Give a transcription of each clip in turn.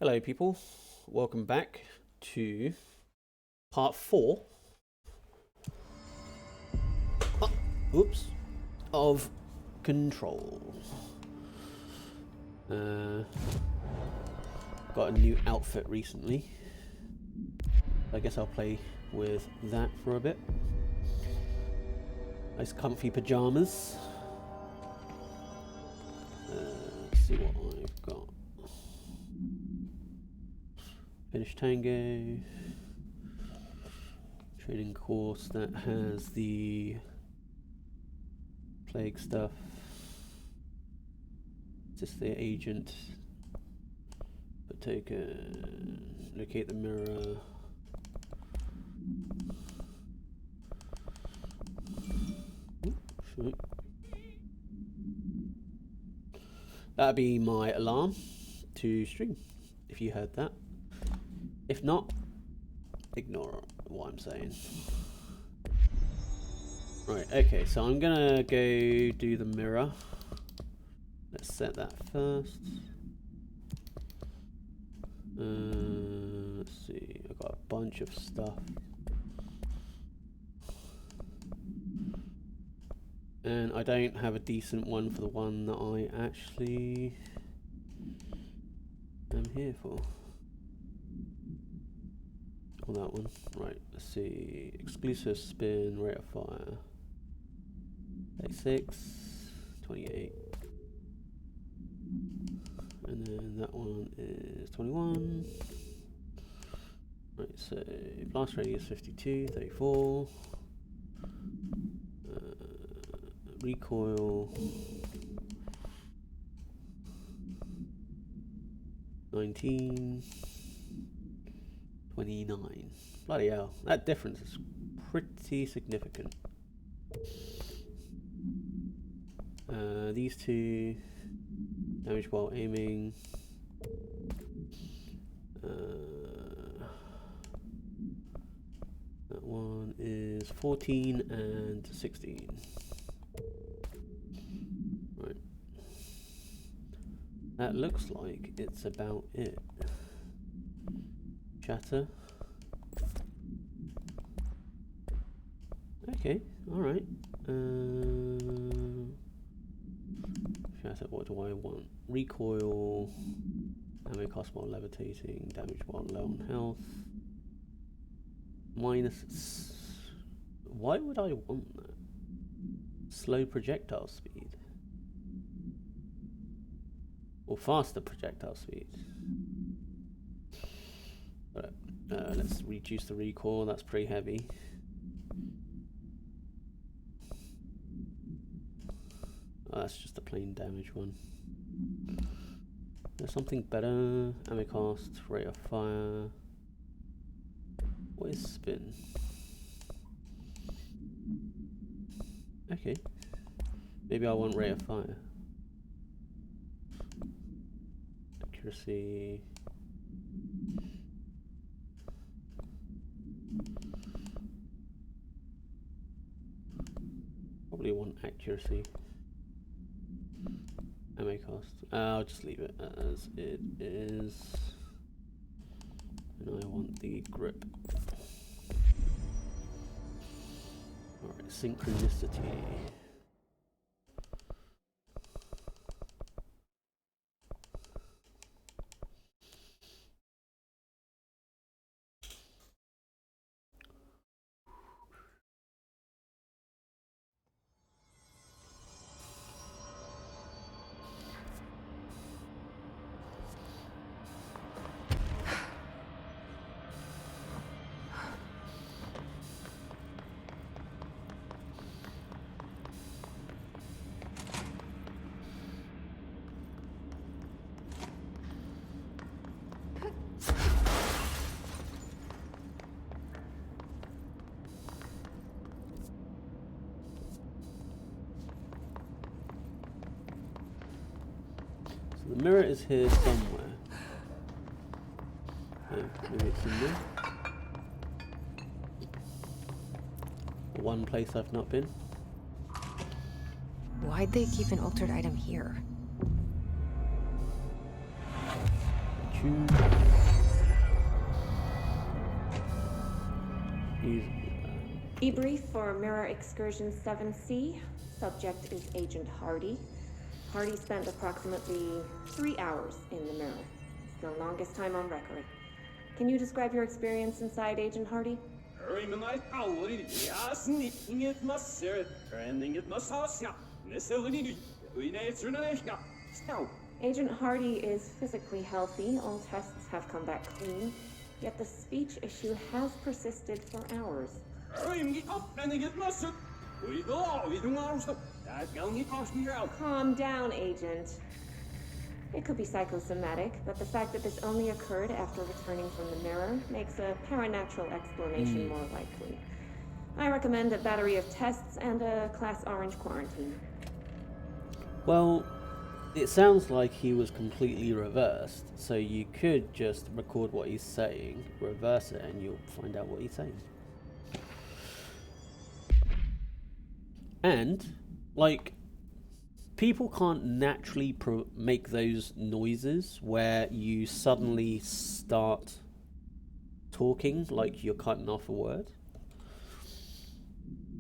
Hello people, welcome back to part 4 of Control. Got a new outfit recently. I guess I'll play with that for a bit. Nice comfy pajamas. Let's see what I've got. Finish Tango. Training course that has the plague stuff. Just the agent. Token. Locate the mirror. Ooh, that'd be my alarm to stream, if you heard that. If not, ignore what I'm saying. Right, okay, so I'm gonna go do the mirror. Let's set that first. Let's see, I've got a bunch of stuff. And I don't have a decent one for the one that I actually am here for. On that one. Right, let's see. Exclusive spin, rate of fire. 36, 28. And then that one is 21. Right, so blast radius 52, 34. Recoil 19. 29. Bloody hell, that difference is pretty significant. These two, damage while aiming. That one is 14 and 16. Right. That looks like it's about it. Chatter. Okay, alright. Chatter, what do I want? Recoil, ammo cost while levitating, damage while low on health. Minus. Why would I want that? Slow projectile speed. Or faster projectile speed. Let's reduce the recoil, that's pretty heavy. Oh, that's just a plain damage one. There's something better. Ammo cost, rate of fire. What is spin? Okay. Maybe I want rate of fire. Accuracy. Probably want accuracy. Ammo cost. I'll just leave it as it is. And I want the grip. Alright, synchronicity. The mirror is here somewhere. Oh, maybe it's in there. One place I've not been. Why'd they keep an altered item here? Debrief for Mirror Excursion 7C. Subject is Agent Hardy. Hardy spent approximately 3 hours in the mirror. It's the longest time on record. Can you describe your experience inside, Agent Hardy? Agent Hardy is physically healthy. All tests have come back clean. Yet the speech issue has persisted for hours. Calm down, Agent. It could be psychosomatic, but the fact that this only occurred after returning from the mirror makes a paranatural explanation more likely. I recommend a battery of tests and a Class Orange quarantine. Well, it sounds like he was completely reversed, so you could just record what he's saying, reverse it, and you'll find out what he's saying. And, like, people can't naturally make those noises where you suddenly start talking like you're cutting off a word,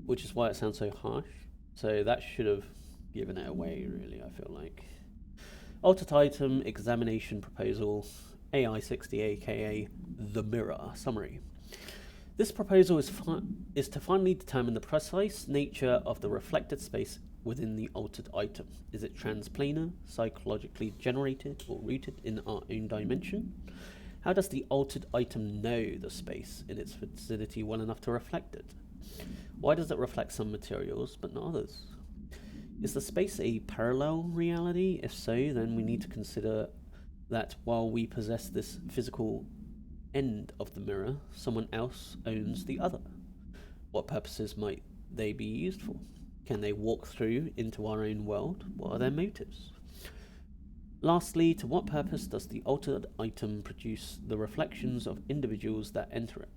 which is why it sounds so harsh. So that should have given it away, really, I feel like. Altered item examination proposal, AI-60, aka the Mirror. Summary. This proposal is to finally determine the precise nature of the reflected space within the altered item. Is it transplanar, psychologically generated, or rooted in our own dimension? How does the altered item know the space in its vicinity well enough to reflect it? Why does it reflect some materials but not others? Is the space a parallel reality? If so, then we need to consider that while we possess this physical end of the mirror, someone else owns the other. What purposes might they be used for? Can they walk through into our own world? What are their motives? Lastly, to what purpose does the altered item produce the reflections of individuals that enter it?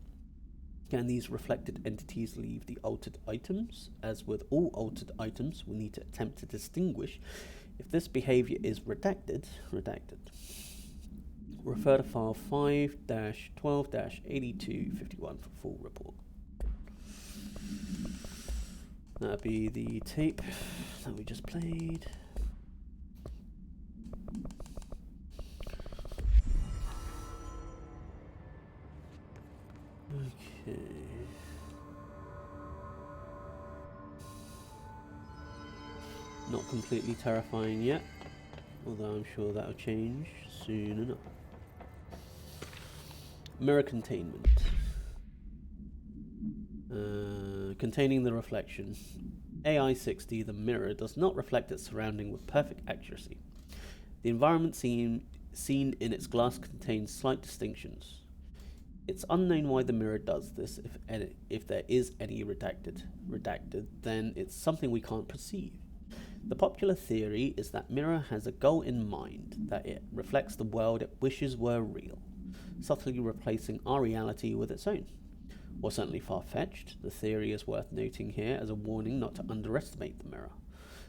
Can these reflected entities leave the altered items? As with all altered items, we need to attempt to distinguish if this behavior is redacted. Refer to file 5-12-8251 for full report. That'd be the tape that we just played. Okay. Not completely terrifying yet, although I'm sure that'll change soon enough. Mirror containment. Containing the reflection. AI-60, the mirror, does not reflect its surrounding with perfect accuracy. The environment seen in its glass contains slight distinctions. It's unknown why the mirror does this. If there is any redacted, then it's something we can't perceive. The popular theory is that mirror has a goal in mind, that it reflects the world it wishes were real, subtly replacing our reality with its own. Or certainly far-fetched, the theory is worth noting here as a warning not to underestimate the mirror.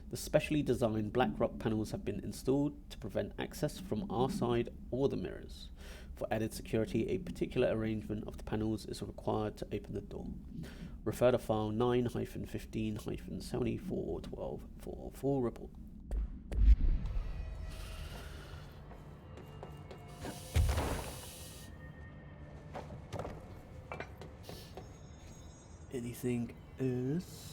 The specially designed black rock panels have been installed to prevent access from our side or the mirrors. For added security, a particular arrangement of the panels is required to open the door. Refer to file 9-15-7412 for full report. Anything else?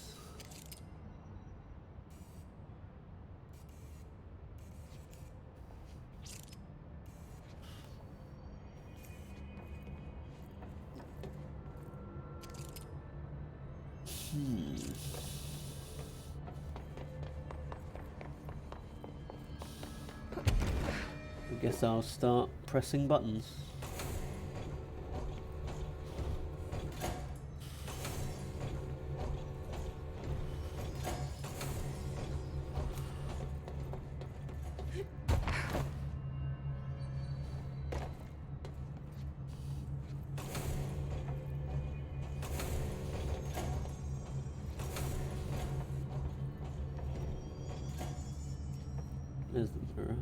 I guess I'll start pressing buttons. There's the mirror.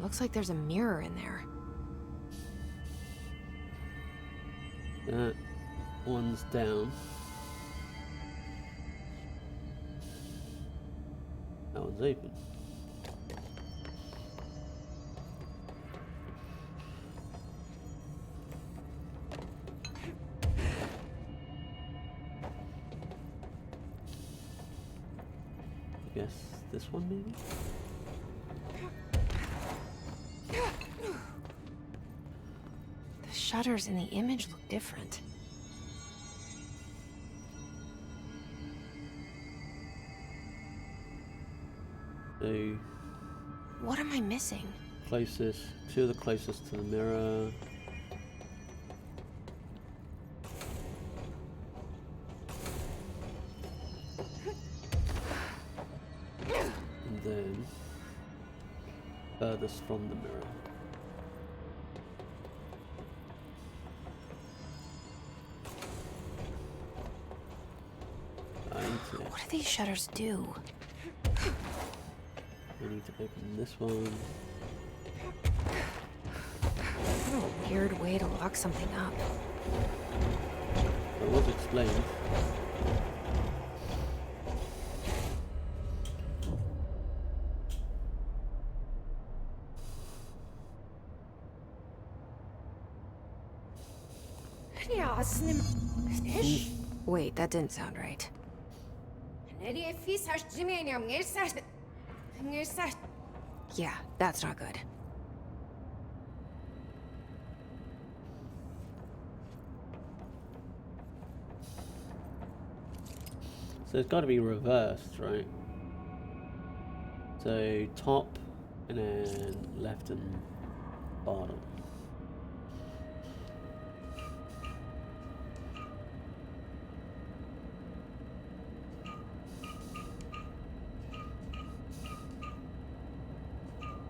Looks like there's a mirror in there. That one's down. That one's open. I guess this one maybe? The shutters in the image look different. So What am I missing? closest, two of the closest to the mirror. And then furthest from the mirror. What do these shutters do? I need to open this one. What a weird way to lock something up. It was explained. Wait, that didn't sound right. Yeah, that's not good. So it's got to be reversed, right? So top and then left and bottom.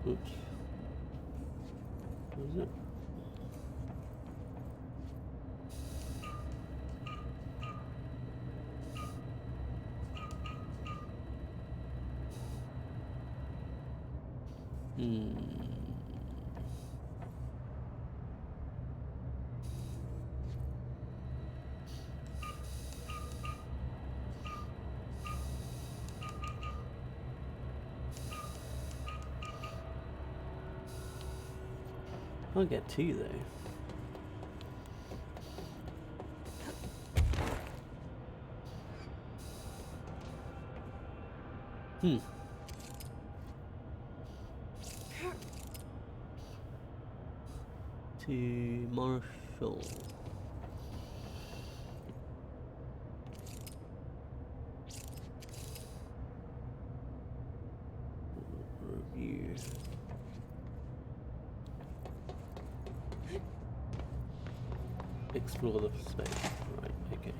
Oops. What was it? I'll get two though. To Marshall. Review. Explore the space. Right, okay.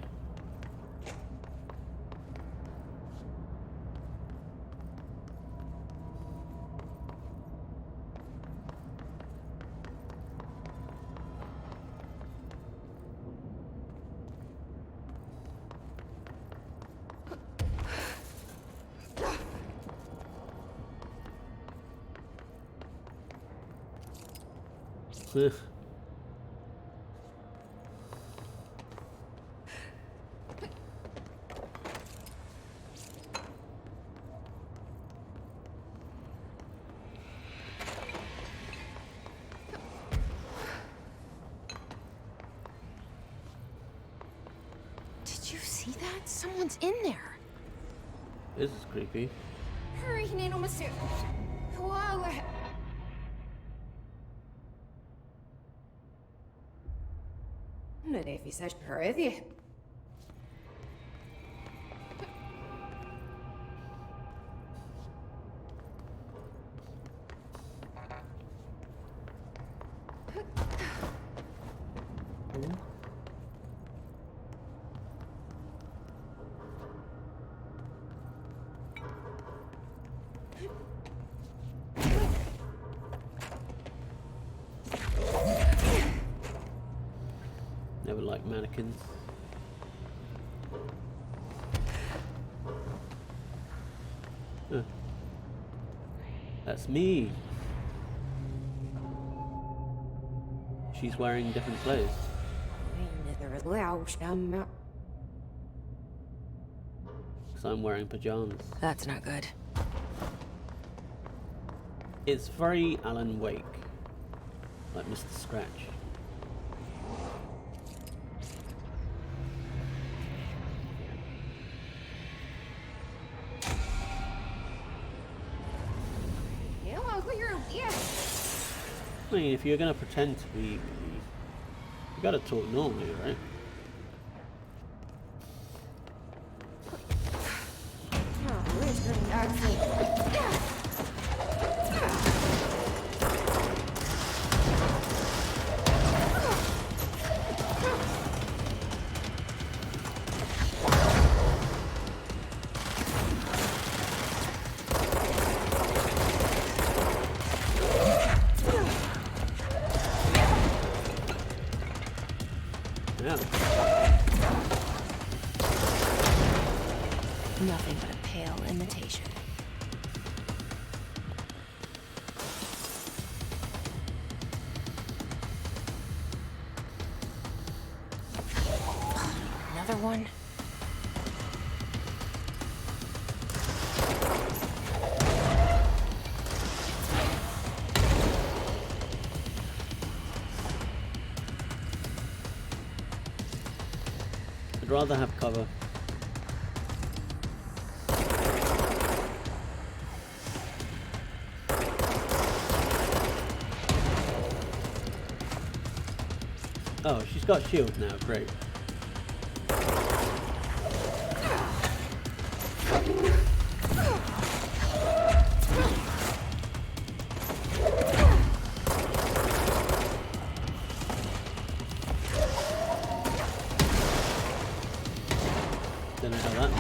Did you see that? Someone's in there. This is creepy. Never liked mannequins. That's me. she's wearing different clothes. Because I'm wearing pajamas. That's not good. It's very Alan Wake, like Mr. Scratch. I mean, if you're gonna pretend to be me, you gotta talk normally, right? Yeah. Nothing but a pale imitation. Another one? I'd rather have cover. Oh, she's got shield now, great. Don't know how that.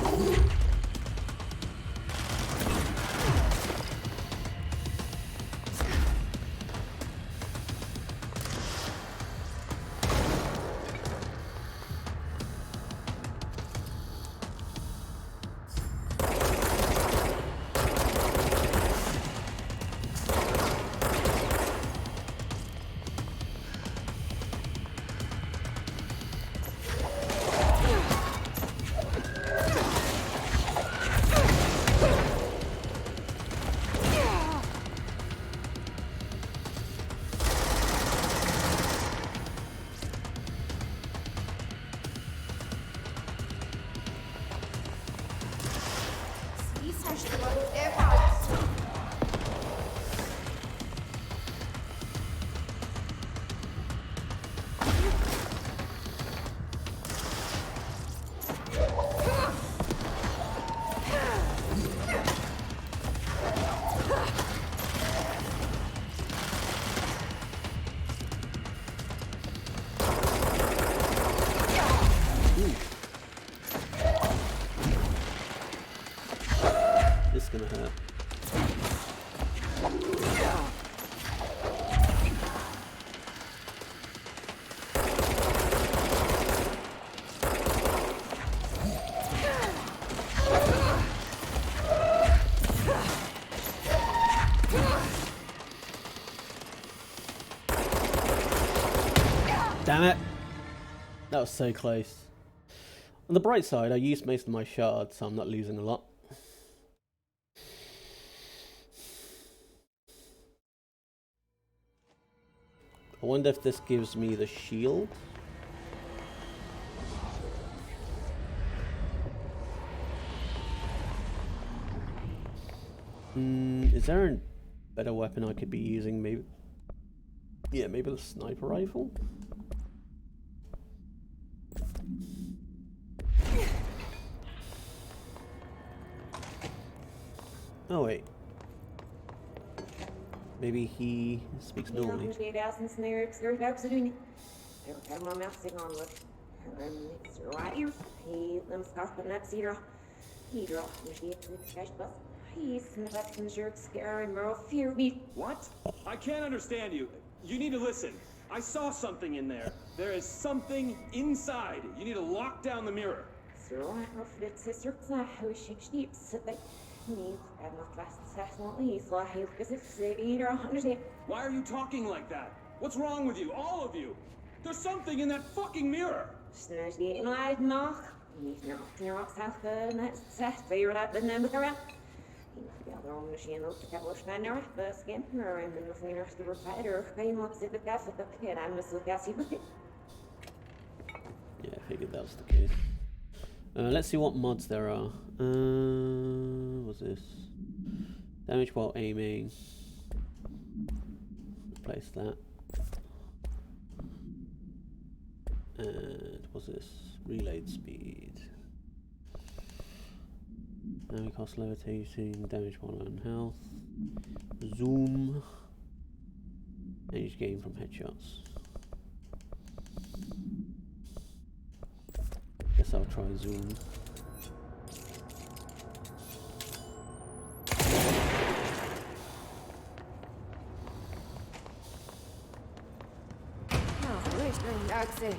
This is gonna hurt. Damn it! That was so close. On the bright side, I used most of my shards, so I'm not losing a lot. I wonder if this gives me the shield. Is there a better weapon I could be using? Maybe. Yeah, maybe the sniper rifle. Oh wait. Maybe he speaks normally. What? I can't understand you. You need to listen. I saw something in there. There is something inside. You need to lock down the mirror. Why are you talking like that? What's wrong with you? All of you? There's something in that fucking mirror! Snart die nog nog. Niet nog. Nu ook zelf net zegt. Weer uit de nummer. Ja, daarom misschien ook de kabel schijner. De skin. En dan nog meer de provider. Geen wat zit de gas op de kid. I'm a so gassy. Yeah, I figured that was the case. Let's see what mods there are. What's this? Damage while aiming. Replace that. And what's this? Reload speed. Damage cost levitating. Damage while on health. Zoom. Damage gain from headshots. Guess I'll try zoom. That's it.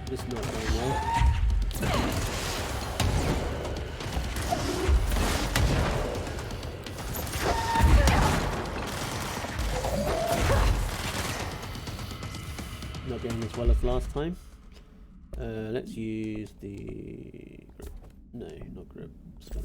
This is not going well. Not going as well as last time. Let's use the grip. No, not grip. Stop.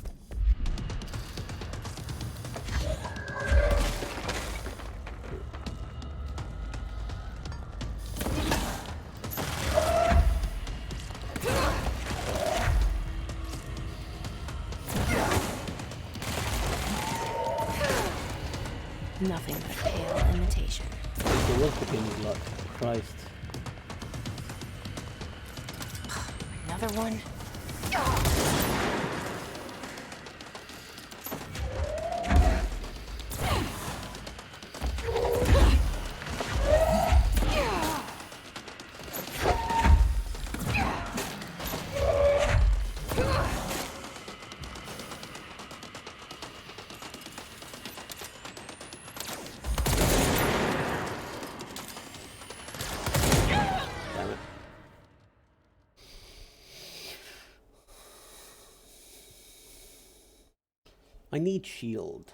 Nothing but pale imitation. It was beginning luck. Christ. Another one? Damn it. I need shield.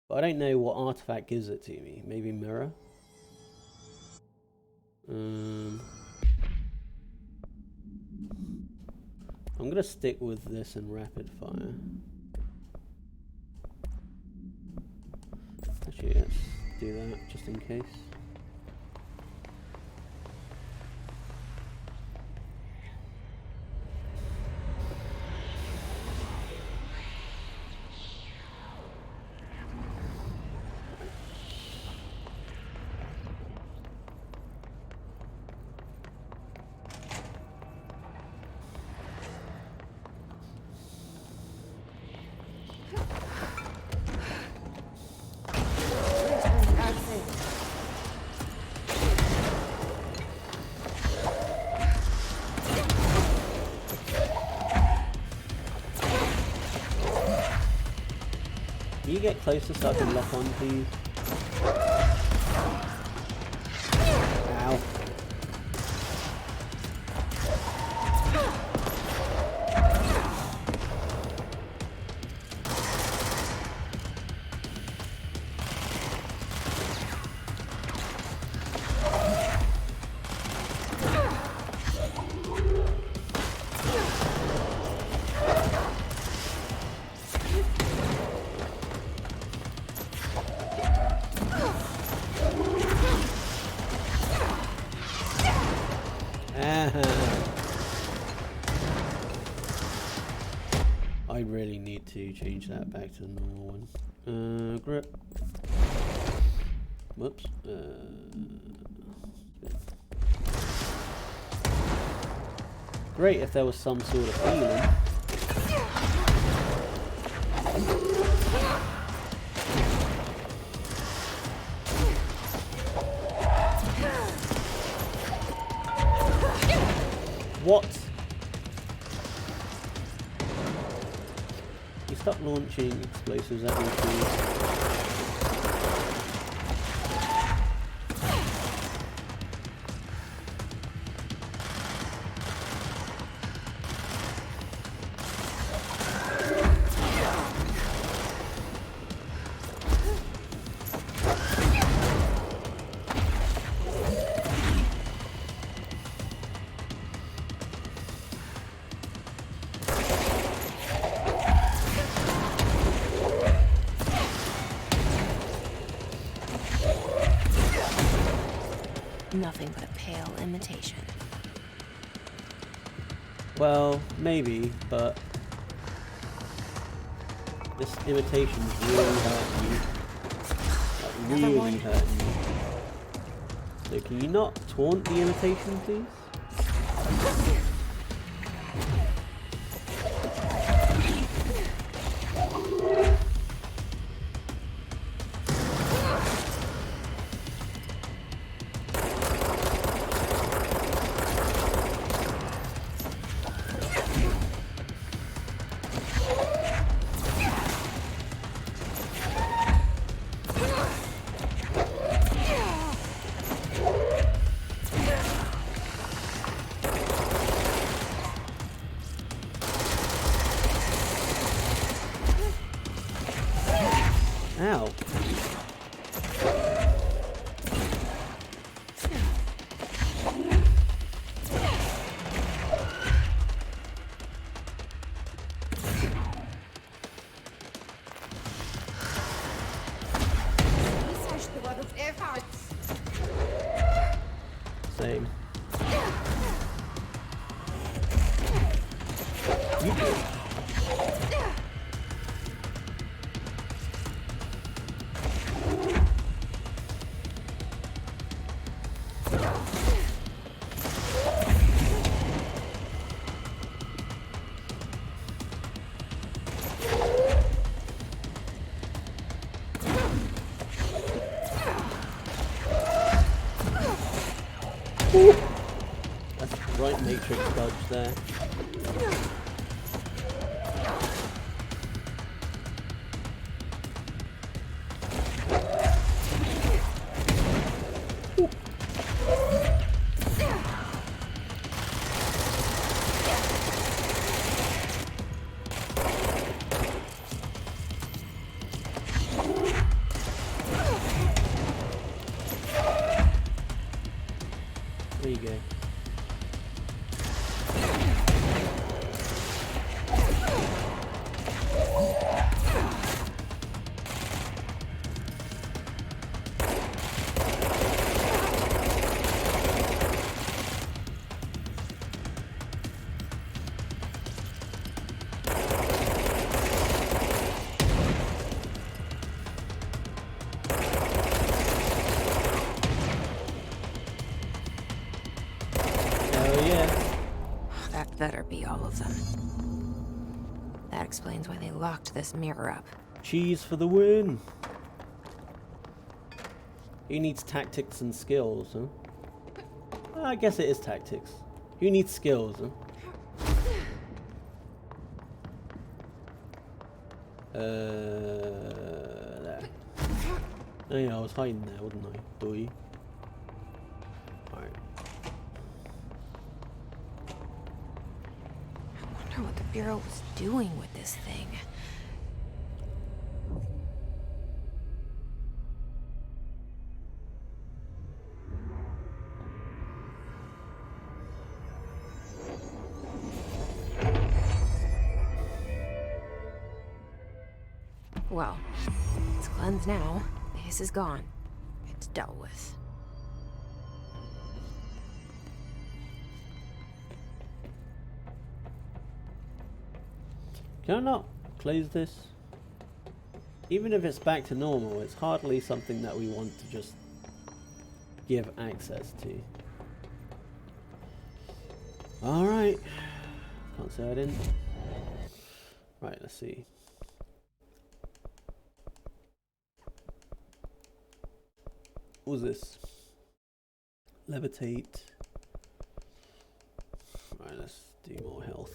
But I don't know what artifact gives it to me. Maybe mirror? I'm gonna stick with this and rapid fire. Actually, let's do that just in case. Can you get closer so I can lock on, please? Ow. I really need to change that back to the normal one. Grip. Whoops. Great if there was some sort of feeling. What? You stop launching explosives at me, please. Nothing but a pale imitation. Well, maybe, but this imitation's really hurting you. Like, Another really one? hurting you. So can you not taunt the imitation, please? Ow. Same. You do. That's the right matrix dodge there. There you go. Hell yeah. That better be all of them. That explains why they locked this mirror up. Cheese for the win. Who needs tactics and skills, huh? Well, I guess it is tactics. Who needs skills, huh? There. Oh yeah, I was hiding there, wasn't I? Boy. Alright. I wonder what the Bureau was doing with this thing. Well, it's cleansed now. The hiss is gone. It's dealt with. Can I not close this? Even if it's back to normal, it's hardly something that we want to just give access to. Alright. Can't say I didn't. Right, let's see. What was this? Levitate. Right, let's do more health.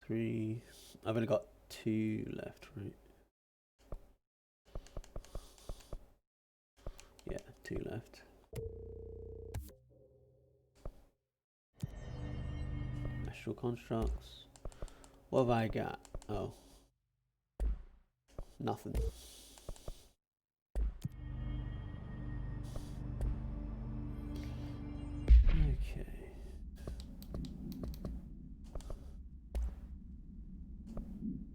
3. I've only got 2 left, right? Yeah, 2 left. Astral constructs. What have I got? Oh. Nothing. Okay.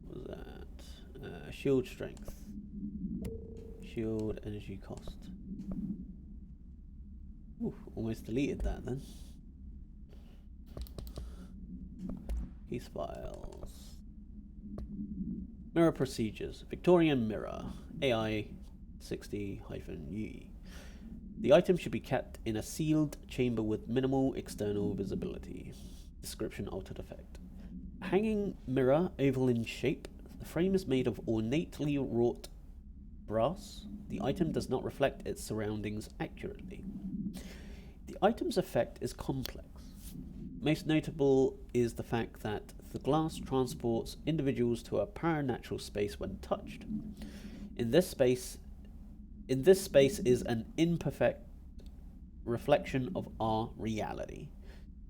What was that? Shield strength. Shield energy cost. Ooh, almost deleted that then. Case files. Mirror procedures. Victorian mirror. AI 60-UE. The item should be kept in a sealed chamber with minimal external visibility. Description altered effect. Hanging mirror, oval in shape. The frame is made of ornately wrought brass. The item does not reflect its surroundings accurately. The item's effect is complex. Most notable is the fact that the glass transports individuals to a paranatural space when touched. In this space is an imperfect reflection of our reality.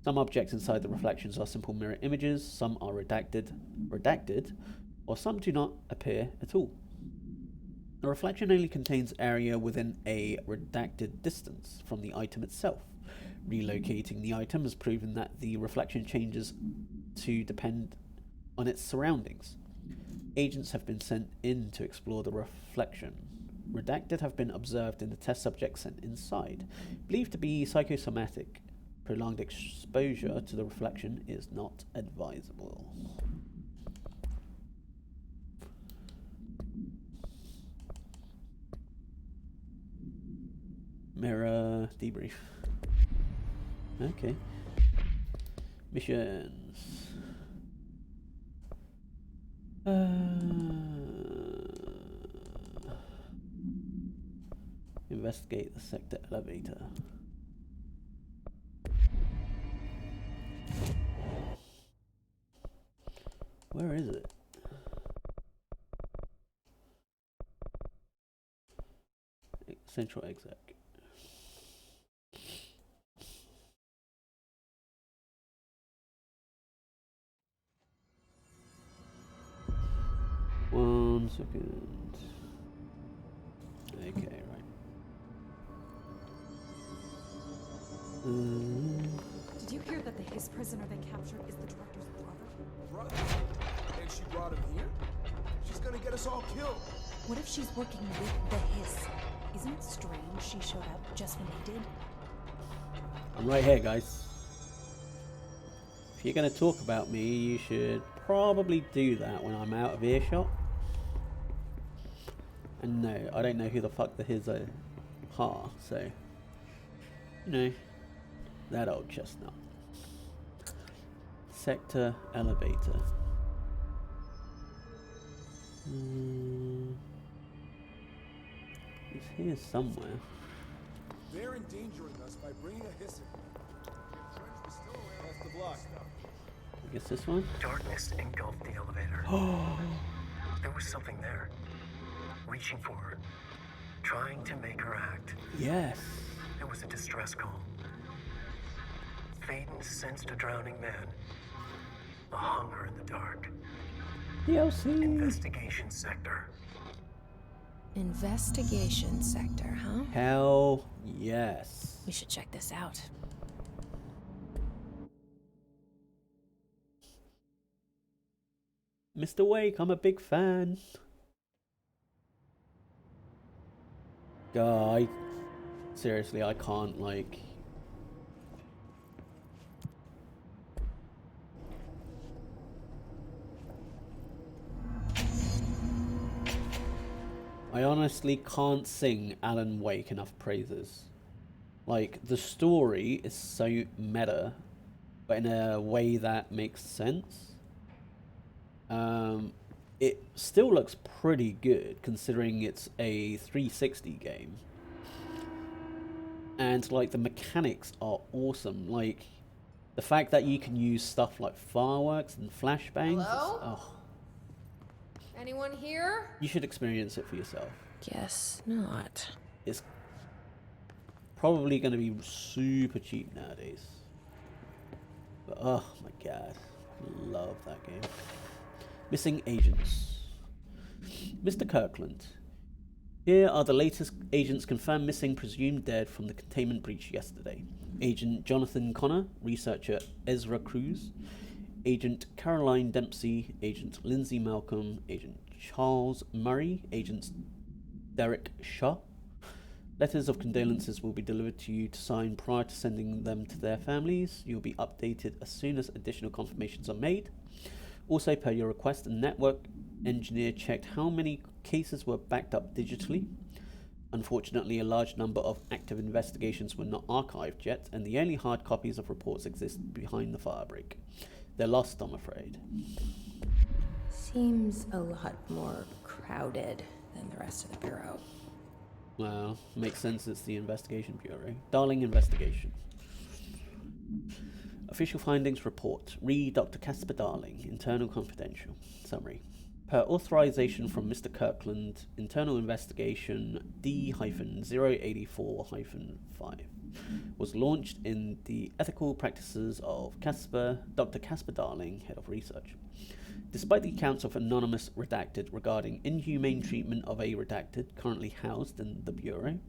Some objects inside the reflections are simple mirror images, some are redacted, or some do not appear at all. The reflection only contains area within a redacted distance from the item itself. Relocating the item has proven that the reflection changes to depend on its surroundings. Agents have been sent in to explore the reflection. Redacted have been observed in the test subjects sent inside. Believed to be psychosomatic, prolonged exposure to the reflection is not advisable. Mirror debrief. Okay. Missions. Investigate the sector elevator. Where is it? Central exec. One second. Okay, right. Did you hear that his prisoner they captured is the director's brother? Brother? And she brought him here? She's gonna get us all killed. What if she's working with the Hiss? Isn't it strange she showed up just when they did? I'm right here, guys. If you're going to talk about me, you should probably do that when I'm out of earshot. And no, I don't know who the fuck the Hiss are, so... You know, that old chestnut. Sector elevator. It's here somewhere. They're endangering us by bringing a Hiss in. That's the block. I guess this one? Darkness engulfed the elevator. There was something there, reaching for her, trying to make her act. Yes. It was a distress call. Faden sensed a drowning man, a hunger in the dark. DLC. Investigation sector. Investigation sector, huh? Hell yes. We should check this out. Mr. Wake, I'm a big fan. God, seriously, I can't, like... I honestly can't sing Alan Wake enough praises. Like, the story is so meta, but in a way that makes sense. It still looks pretty good considering it's a 360 game. And like the mechanics are awesome. Like The fact that you can use stuff like fireworks and flashbangs. Hello? Oh, Anyone here? you should experience it for yourself. Guess not. It's probably going to be super cheap nowadays. But oh my god, love that game. Missing agents. Mr. Kirkland. Here are the latest agents confirmed missing, presumed dead from the containment breach yesterday. Agent Jonathan Connor, researcher Ezra Cruz, Agent Caroline Dempsey, Agent Lindsay Malcolm, Agent Charles Murray, Agent Derek Shaw. Letters of condolences will be delivered to you to sign prior to sending them to their families. You'll be updated as soon as additional confirmations are made. Also, per your request, a network engineer checked how many cases were backed up digitally. Unfortunately, a large number of active investigations were not archived yet, and the only hard copies of reports exist behind the firebreak. They're lost, I'm afraid. Seems a lot more crowded than the rest of the Bureau. Well, makes sense, it's the Investigation Bureau. Darling Investigation. Official findings report. Read Dr. Casper Darling, Internal Confidential. Summary. Per authorization from Mr. Kirkland, Internal Investigation D-084-5 was launched in the ethical practices of Dr. Casper Darling, Head of Research. Despite the accounts of anonymous redacted regarding inhumane treatment of a redacted currently housed in the Bureau,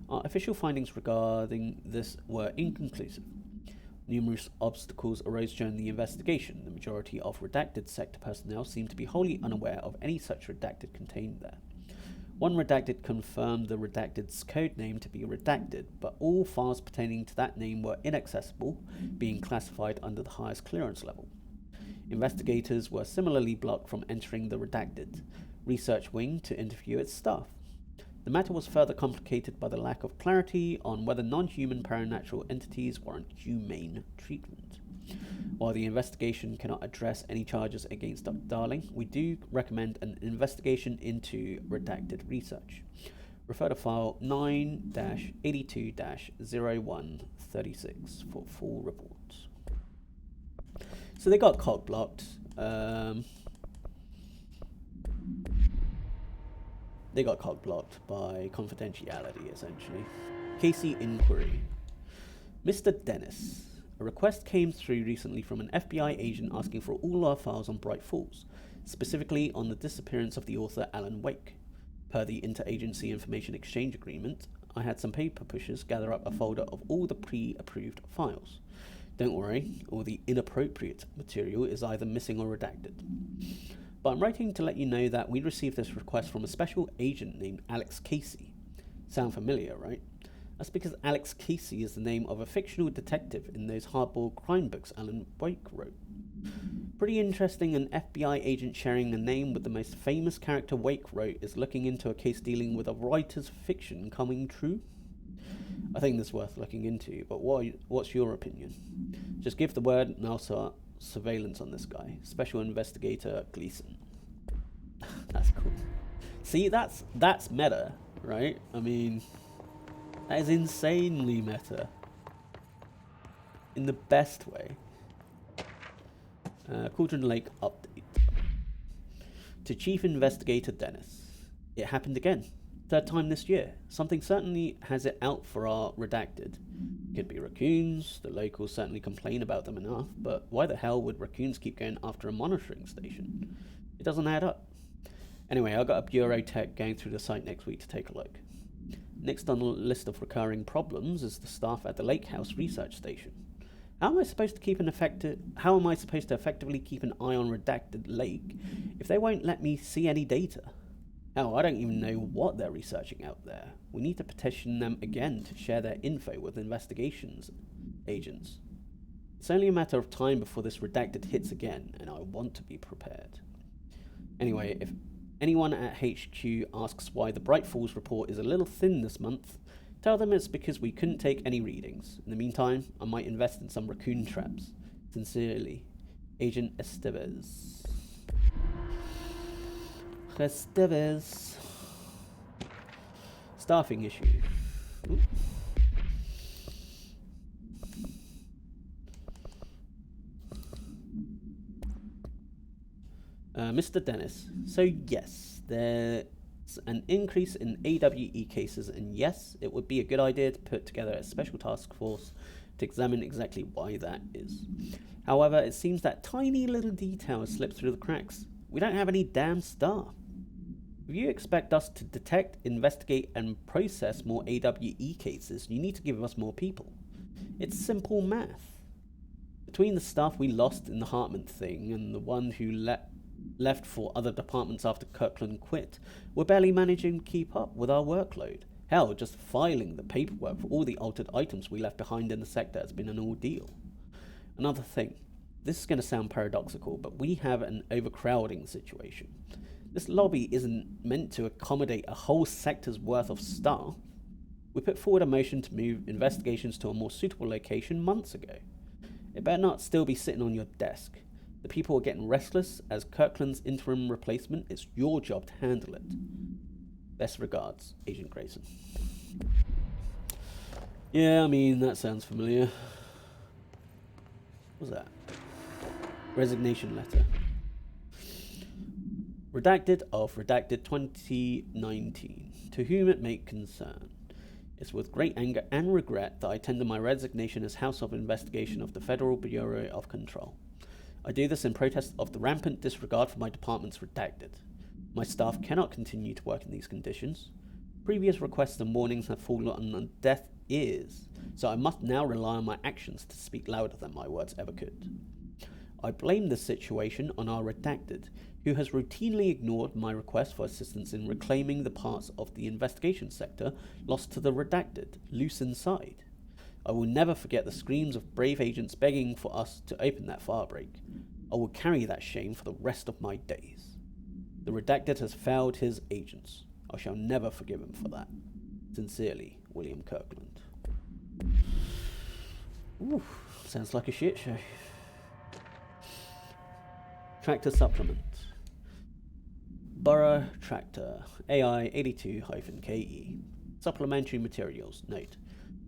our official findings regarding this were inconclusive. Numerous obstacles arose during the investigation. The majority of redacted sector personnel seemed to be wholly unaware of any such redacted contained there. One redacted confirmed the redacted's code name to be redacted, but all files pertaining to that name were inaccessible, being classified under the highest clearance level. Investigators were similarly blocked from entering the redacted research wing to interview its staff. The matter was further complicated by the lack of clarity on whether non-human paranatural entities warrant humane treatment. While the investigation cannot address any charges against Dr. Darling, we do recommend an investigation into redacted research. Refer to file 9-82-0136 for full reports. So they got cock blocked. They got cock blocked by confidentiality, essentially. Casey Inquiry. Mr. Dennis. A request came through recently from an FBI agent asking for all our files on Bright Falls, specifically on the disappearance of the author Alan Wake. Per the Interagency Information Exchange Agreement, I had some paper pushers gather up a folder of all the pre-approved files. Don't worry, all the inappropriate material is either missing or redacted. But I'm writing to let you know that we received this request from a special agent named Alex Casey. Sound familiar, right? That's because Alex Casey is the name of a fictional detective in those hardboiled crime books Alan Wake wrote. Pretty interesting, an FBI agent sharing a name with the most famous character Wake wrote is looking into a case dealing with a writer's fiction coming true. I think that's worth looking into, but what's your opinion? Just give the word and I'll start surveillance on this guy. Special Investigator Gleason. That's cool. See, that's meta, right? I mean, that is insanely meta. In the best way. Cauldron Lake update. To Chief Investigator Dennis. It happened again. Third time this year. Something certainly has it out for our redacted. Could be raccoons. The locals certainly complain about them enough, but why the hell would raccoons keep going after a monitoring station? It doesn't add up. Anyway, I got a bureau tech going through the site next week to take a look. Next on the list of recurring problems is the staff at the Lake House Research Station. How am I supposed to effectively keep an eye on redacted Lake if they won't let me see any data? Hell, I don't even know what they're researching out there. We need to petition them again to share their info with investigations agents. It's only a matter of time before this redacted hits again, and I want to be prepared. Anyway, if anyone at HQ asks why the Bright Falls report is a little thin this month, tell them it's because we couldn't take any readings. In the meantime, I might invest in some raccoon traps. Sincerely, Agent Estevez. Estevez. Staffing issue. Ooh. Mr. Dennis, so yes, there's an increase in AWE cases, and yes, it would be a good idea to put together a special task force to examine exactly why that is. However, it seems that tiny little detail has slipped through the cracks. We don't have any damn staff. If you expect us to detect, investigate, and process more AWE cases, you need to give us more people. It's simple math. Between the staff we lost in the Hartman thing and the one who left for other departments after Kirkland quit, we're barely managing to keep up with our workload. Hell, just filing the paperwork for all the altered items we left behind in the sector has been an ordeal. Another thing, this is going to sound paradoxical, but we have an overcrowding situation. This lobby isn't meant to accommodate a whole sector's worth of staff. We put forward a motion to move investigations to a more suitable location months ago. It better not still be sitting on your desk. The people are getting restless. As Kirkland's interim replacement, it's your job to handle it. Best regards, Agent Grayson. Yeah, I mean, that sounds familiar. What was that? Resignation letter. Redacted of Redacted 2019. To whom it may concern. It's with great anger and regret that I tender my resignation as House of Investigation of the Federal Bureau of Control. I do this in protest of the rampant disregard for my department's redacted. My staff cannot continue to work in these conditions. Previous requests and warnings have fallen on deaf ears, so I must now rely on my actions to speak louder than my words ever could. I blame this situation on our redacted, who has routinely ignored my request for assistance in reclaiming the parts of the investigation sector lost to the redacted, loose inside. I will never forget the screams of brave agents begging for us to open that firebreak. I will carry that shame for the rest of my days. The redacted has failed his agents. I shall never forgive him for that. Sincerely, William Kirkland. Ooh, sounds like a shit show. Tractor supplement. Borough Tractor, AI 82-KE. Supplementary materials. Note.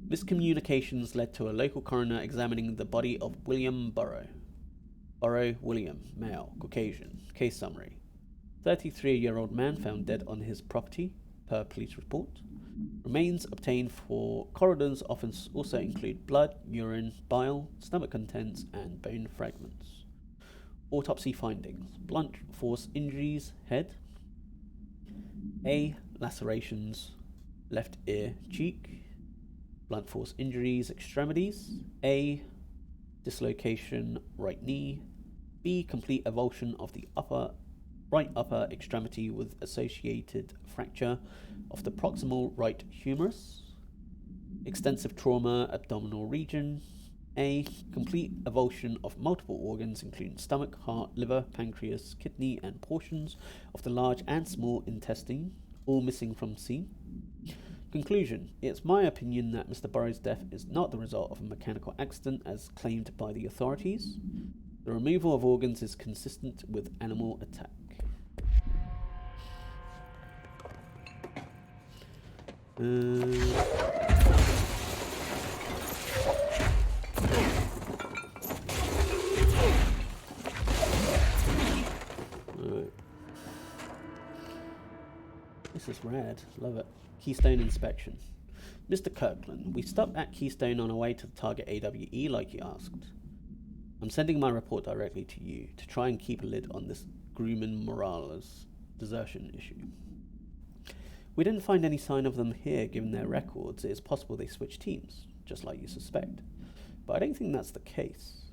Miscommunications led to a local coroner examining the body of William Burrow. Burrow William, male, Caucasian. Case summary. 33-year-old man found dead on his property, per police report. Remains obtained for coroner's office also include blood, urine, bile, stomach contents, and bone fragments. Autopsy findings. Blunt force injuries, head. A. Lacerations, left ear, cheek. Blunt force injuries, extremities. A. Dislocation, right knee. B. Complete avulsion of the right upper extremity with associated fracture of the proximal right humerus. Extensive trauma, abdominal region. A. Complete avulsion of multiple organs including stomach, heart, liver, pancreas, kidney, and portions of the large and small intestine, all missing from scene. Conclusion. It's my opinion that Mr. Burrow's death is not the result of a mechanical accident as claimed by the authorities. The removal of organs is consistent with animal attack. This is rad. Love it. Keystone inspection. Mr. Kirkland, we stopped at Keystone on our way to the target AWE like you asked. I'm sending my report directly to you to try and keep a lid on this Grumman Morales desertion issue. We didn't find any sign of them here given their records. It is possible they switched teams, just like you suspect. But I don't think that's the case.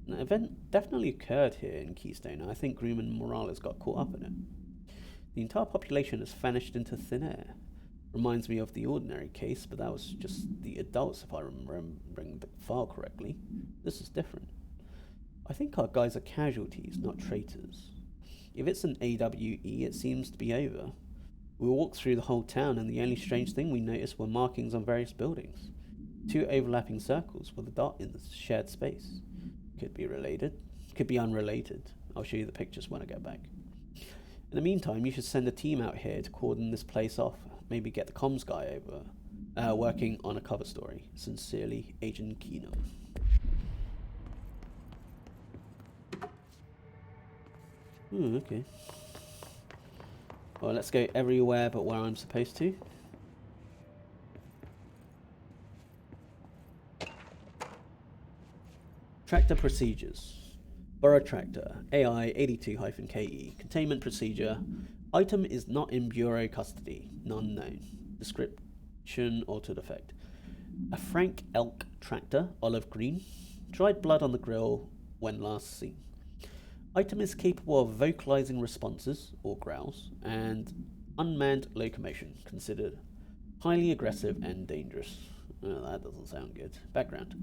An event definitely occurred here in Keystone, and I think Grumman Morales got caught up in it. The entire population has vanished into thin air. Reminds me of the Ordinary case, but that was just the adults if I remember the file correctly. This is different. I think our guys are casualties, not traitors. If it's an AWE, it seems to be over. We walked through the whole town, and the only strange thing we noticed were markings on various buildings. 2 overlapping circles with a dot in the shared space. Could be related, could be unrelated. I'll show you the pictures when I get back. In the meantime, you should send a team out here to cordon this place off. Maybe get the comms guy over, working on a cover story. Sincerely, Agent Keenum. Okay. Well, let's go everywhere but where I'm supposed to. Tractor procedures. Borough Tractor, AI 82-KE. Containment procedure. Item is not in Bureau custody. None known. Description altered effect. A Frank Elk tractor, olive green. Dried blood on the grill when last seen. Item is capable of vocalizing responses, or growls, and unmanned locomotion, considered highly aggressive and dangerous. Oh, that doesn't sound good. Background.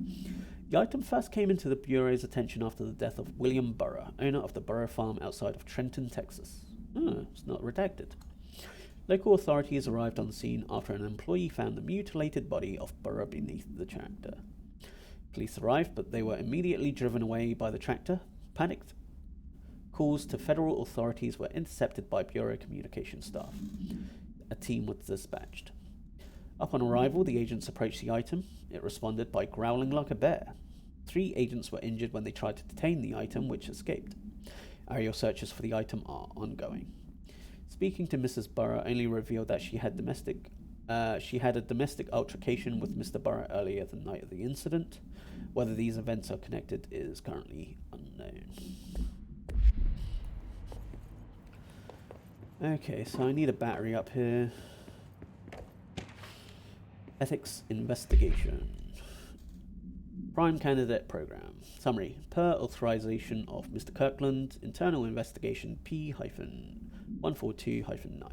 The item first came into the Bureau's attention after the death of William Burr, owner of the Burr Farm outside of Trenton, Texas. Oh, it's not redacted. Local authorities arrived on scene after an employee found the mutilated body of Burr beneath the tractor. Police arrived, but they were immediately driven away by the tractor. Panicked calls to federal authorities were intercepted by Bureau communication staff. A team was dispatched. Upon arrival, the agents approached the item. It responded by growling like a bear. 3 agents were injured when they tried to detain the item, which escaped. Aerial searches for the item are ongoing. Speaking to Mrs. Burr only revealed that she had a domestic altercation with Mr. Burr earlier the night of the incident. Whether these events are connected is currently unknown. Okay, so I need a battery up here. Ethics investigation. Prime candidate program. Summary. Per authorization of Mr. Kirkland, internal investigation P-142-9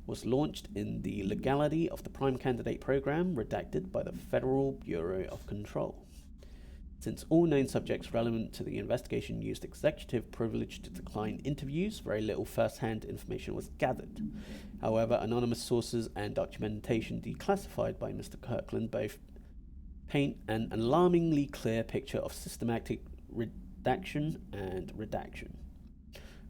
was launched in the legality of the prime candidate program, redacted by the Federal Bureau of Control. Since all known subjects relevant to the investigation used executive privilege to decline interviews, very little first-hand information was gathered. However, anonymous sources and documentation declassified by Mr. Kirkland both paint an alarmingly clear picture of systematic redaction and redaction.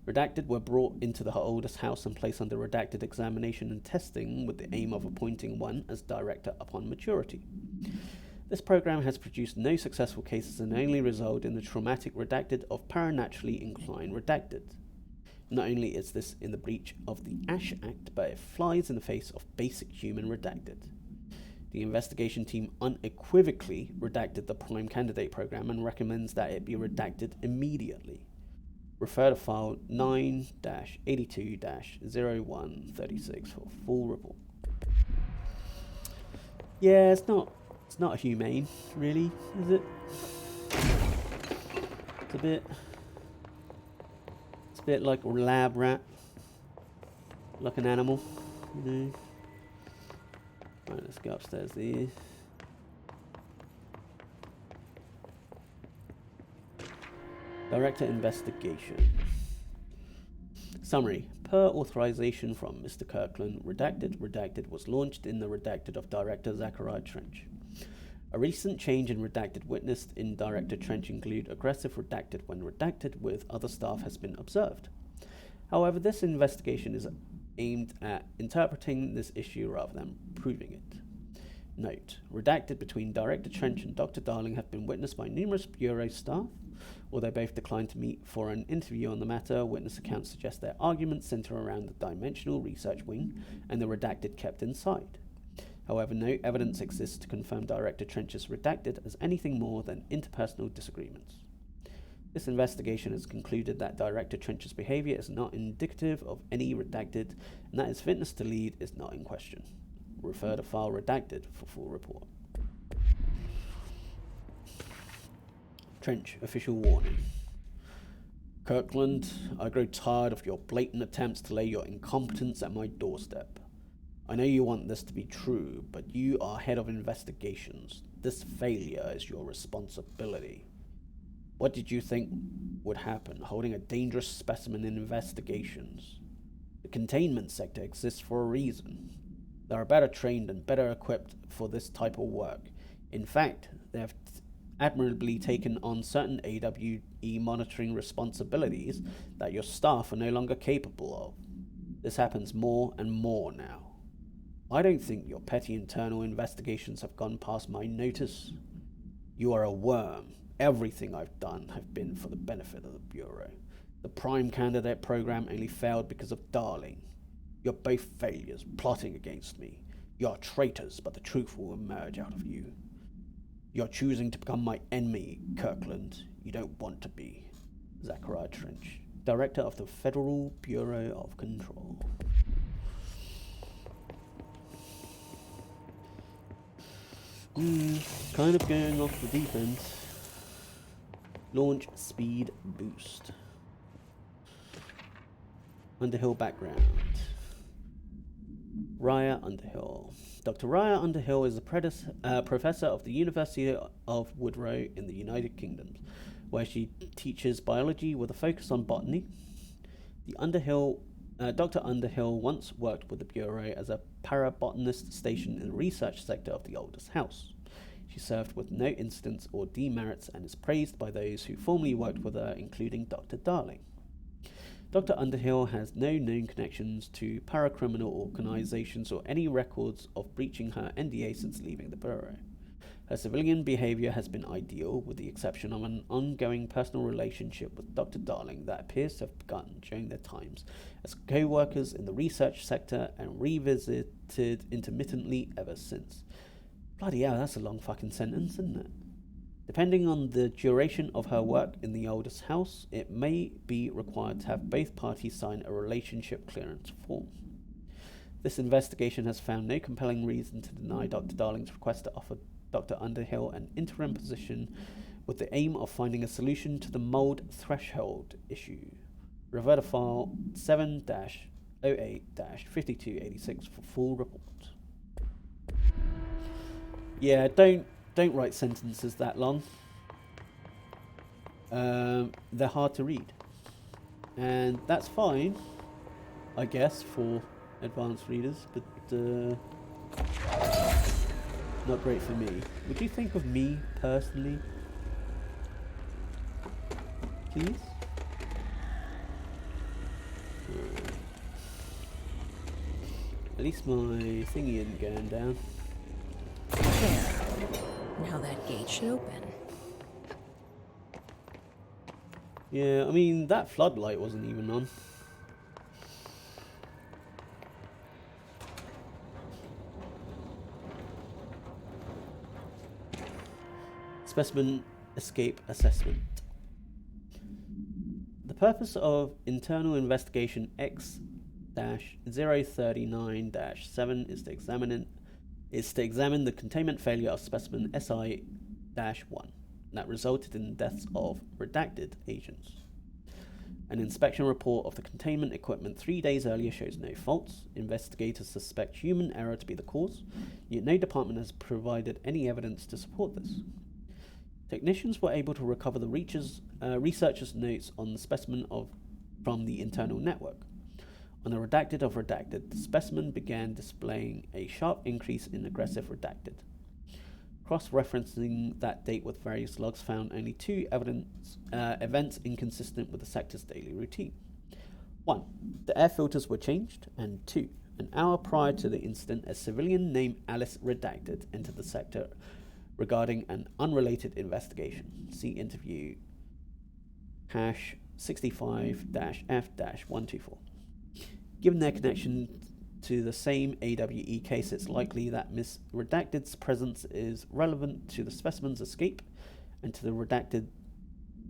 Redacted were brought into the oldest house and placed under redacted examination and testing with the aim of appointing one as director upon maturity. This program has produced no successful cases and only resulted in the traumatic redacted of paranaturally inclined redacted. Not only is this in the breach of the Ash Act, but it flies in the face of basic human redacted. The investigation team unequivocally redacted the prime candidate program and recommends that it be redacted immediately. Refer to file 9-82-0136 for full report. Yeah, it's not humane, really, is it? It's a bit like a lab rat, like an animal, you know. Right, let's go upstairs there. Director investigation. Summary. Per authorization from Mr. Kirkland, redacted was launched in the redacted of Director Zachariah Trench. A recent change in redacted witnessed in Director Trench include aggressive redacted when redacted with other staff has been observed. However, this investigation is aimed at interpreting this issue rather than proving it. Note, redacted between Director Trench and Dr. Darling have been witnessed by numerous Bureau staff. Although both declined to meet for an interview on the matter, witness accounts suggest their arguments center around the Dimensional Research Wing and the redacted kept inside. However, no evidence exists to confirm Director Trench's redacted as anything more than interpersonal disagreements. This investigation has concluded that Director Trench's behavior is not indicative of any redacted and that his fitness to lead is not in question. Refer to file redacted for full report. Trench, official warning. Kirkland, I grow tired of your blatant attempts to lay your incompetence at my doorstep. I know you want this to be true, but you are head of investigations. This failure is your responsibility. What did you think would happen, holding a dangerous specimen in investigations? The containment sector exists for a reason. They are better trained and better equipped for this type of work. In fact, they have admirably taken on certain AWE monitoring responsibilities that your staff are no longer capable of. This happens more and more now. I don't think your petty internal investigations have gone past my notice. You are a worm. Everything I've done have been for the benefit of the Bureau. The Prime Candidate program only failed because of Darling. You're both failures, plotting against me. You're traitors, but the truth will emerge out of you. You're choosing to become my enemy, Kirkland. You don't want to be. Zachariah Trench, Director of the Federal Bureau of Control. Kind of going off the deep end. Launch speed boost. Underhill background. Raya Underhill. Dr. Raya Underhill is a professor of the University of Woodrow in the United Kingdom, where she teaches biology with a focus on botany. Dr. Underhill once worked with the Bureau as a parabotanist stationed in the research sector of the oldest house. She served with no incidents or demerits and is praised by those who formerly worked with her, including Dr. Darling. Dr. Underhill has no known connections to paracriminal organizations or any records of breaching her NDA since leaving the Bureau. Her civilian behavior has been ideal, with the exception of an ongoing personal relationship with Dr. Darling that appears to have begun during their times as co-workers in the research sector and revisited intermittently ever since. Bloody hell, that's a long fucking sentence, isn't it? Depending on the duration of her work in the oldest house, it may be required to have both parties sign a relationship clearance form. This investigation has found no compelling reason to deny Dr. Darling's request to offer Dr. Underhill an interim position with the aim of finding a solution to the mold threshold issue. Revert to file 7-08-5286 for full report. Yeah, don't write sentences that long. They're hard to read. And that's fine, I guess, for advanced readers, but not great for me. Would you think of me personally? Please? At least my thingy isn't going down. There. Now that gate should open. Yeah, I mean, that floodlight wasn't even on. Specimen escape assessment. The purpose of internal investigation X-039-7 is to examine the containment failure of specimen SI-1 that resulted in the deaths of redacted agents. An inspection report of the containment equipment 3 days earlier shows no faults. Investigators suspect human error to be the cause, yet no department has provided any evidence to support this. Technicians were able to recover the researchers' notes on the specimen from the internal network. On the redacted of redacted, the specimen began displaying a sharp increase in aggressive redacted. Cross-referencing that date with various logs found only two events inconsistent with the sector's daily routine. 1. The air filters were changed, and 2. An hour prior to the incident, a civilian named Alice Redacted entered the sector regarding an unrelated investigation. See interview #65-F-124. Given their connection to the same AWE case, it's likely that Miss Redacted's presence is relevant to the specimen's escape and to the redacted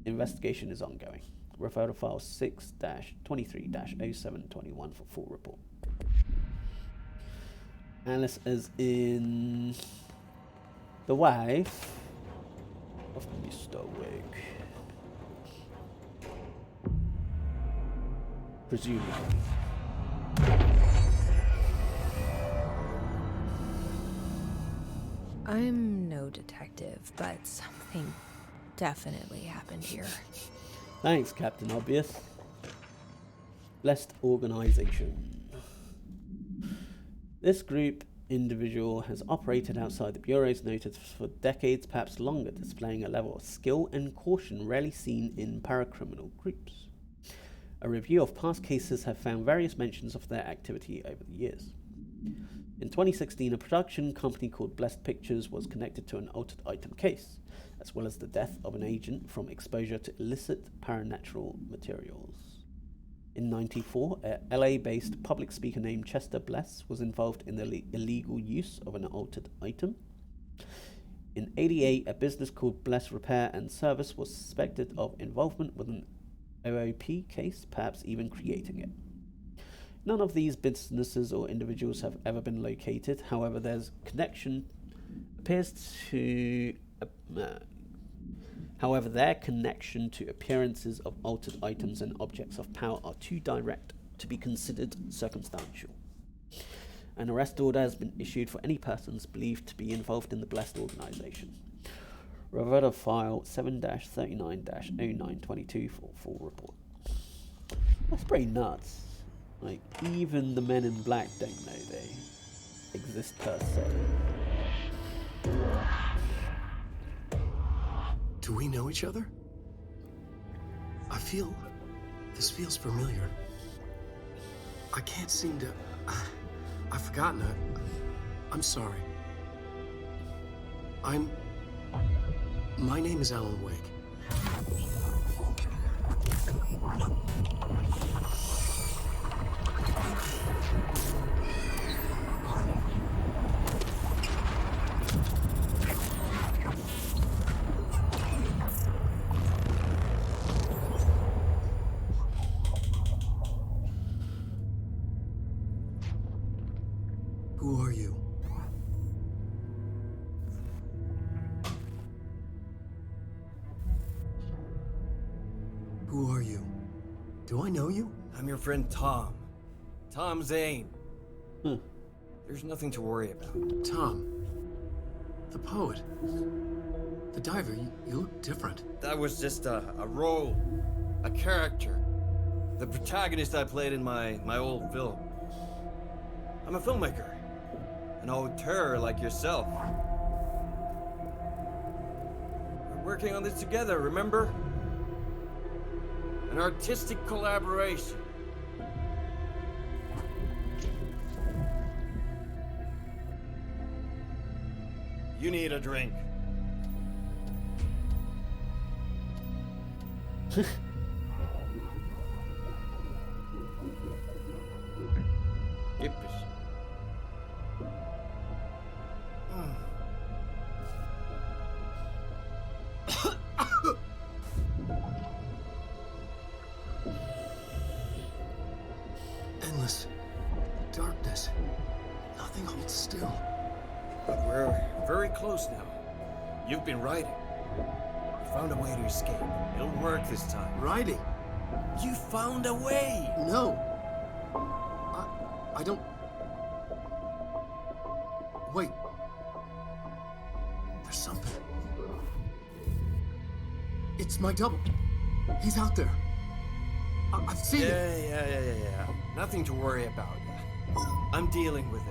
investigation is ongoing. Refer to file 6-23-0721 for full report. Alice is in the wife of Mr. Wig. Presumably. I'm no detective, but something definitely happened here. Thanks, Captain Obvious. Blessed organization. This group individual has operated outside the Bureau's notice for decades, perhaps longer, displaying a level of skill and caution rarely seen in paracriminal groups. A review of past cases have found various mentions of their activity over the years. In 2016, a production company called Blessed Pictures was connected to an altered item case. as well as the death of an agent from exposure to illicit paranatural materials. In '94, a LA-based public speaker named Chester Bless was involved in the illegal use of an altered item. In '88, a business called Bless Repair and Service was suspected of involvement with an OOP case, perhaps even creating it. None of these businesses or individuals have ever been located. However, their connection to appearances of altered items and objects of power are too direct to be considered circumstantial. An arrest order has been issued for any persons believed to be involved in the Blessed organization. Refer to file 7-39-0922 for full report. That's pretty nuts. Like, even the men in black don't know they exist per se. Do we know each other? This feels familiar. I can't seem to... I've forgotten it. I'm sorry. My name is Alan Wake. Who are you? Who are you? Do I know you? I'm your friend Tom. Tom Zane. Hmm. There's nothing to worry about. Tom. The poet. The diver. You look different. That was just a role. A character. The protagonist I played in my old film. I'm a filmmaker. An auteur like yourself. We're working on this together, remember? An artistic collaboration. You need a drink. Gippisch. Endless darkness. Nothing holds still. But we're very close now. You've been writing. You found a way to escape. It'll work this time. Riding. You found a way! No. I don't... Wait. There's something. It's my double. He's out there. I've seen it. Yeah. Nothing to worry about. I'm dealing with it.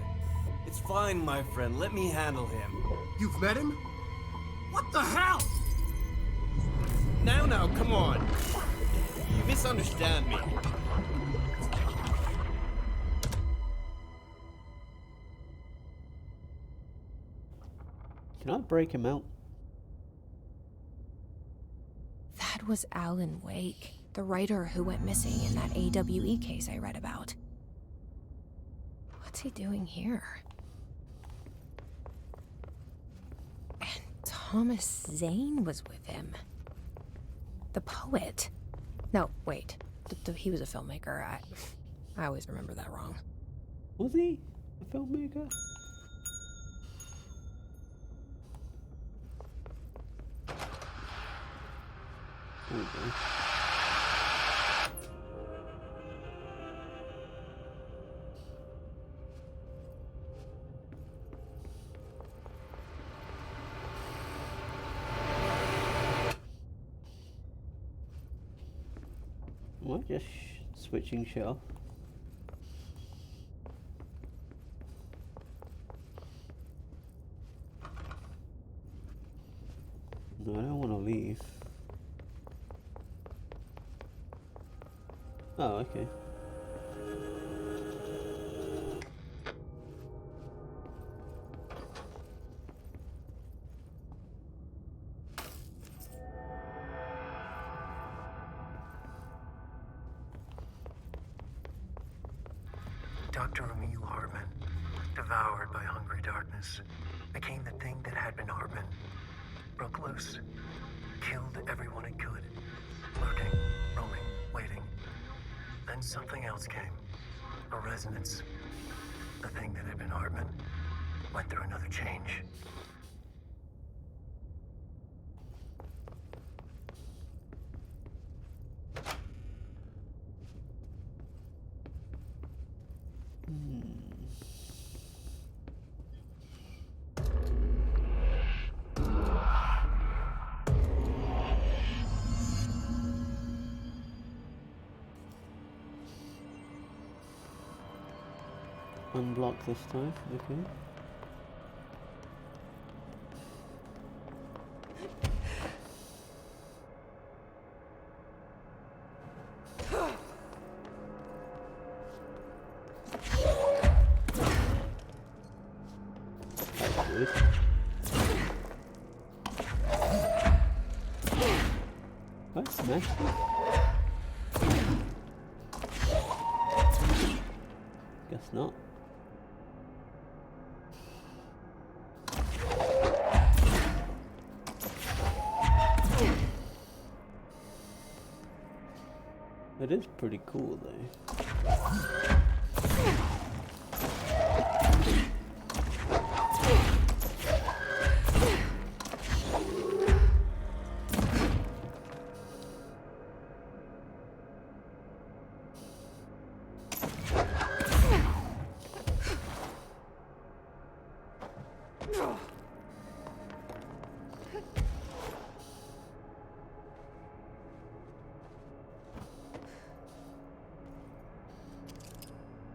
It's fine, my friend. Let me handle him. You've met him? What the hell? Now, come on. You misunderstand me. Can I break him out? That was Alan Wake, the writer who went missing in that AWE case I read about. What's he doing here? And Thomas Zane was with him. The poet. No, wait. He was a filmmaker. I always remember that wrong. Was he a filmmaker? Okay. Am I just switching shit off? No, I don't want to leave. Oh, okay. devoured by hungry darkness, became the thing that had been Hartman. Broke loose, killed everyone it could, lurking, roaming, waiting. Then something else came, a resonance. The thing that had been Hartman went through another change. Unblock this time, okay. That's good. Oh, smash. Guess not. It is pretty cool though.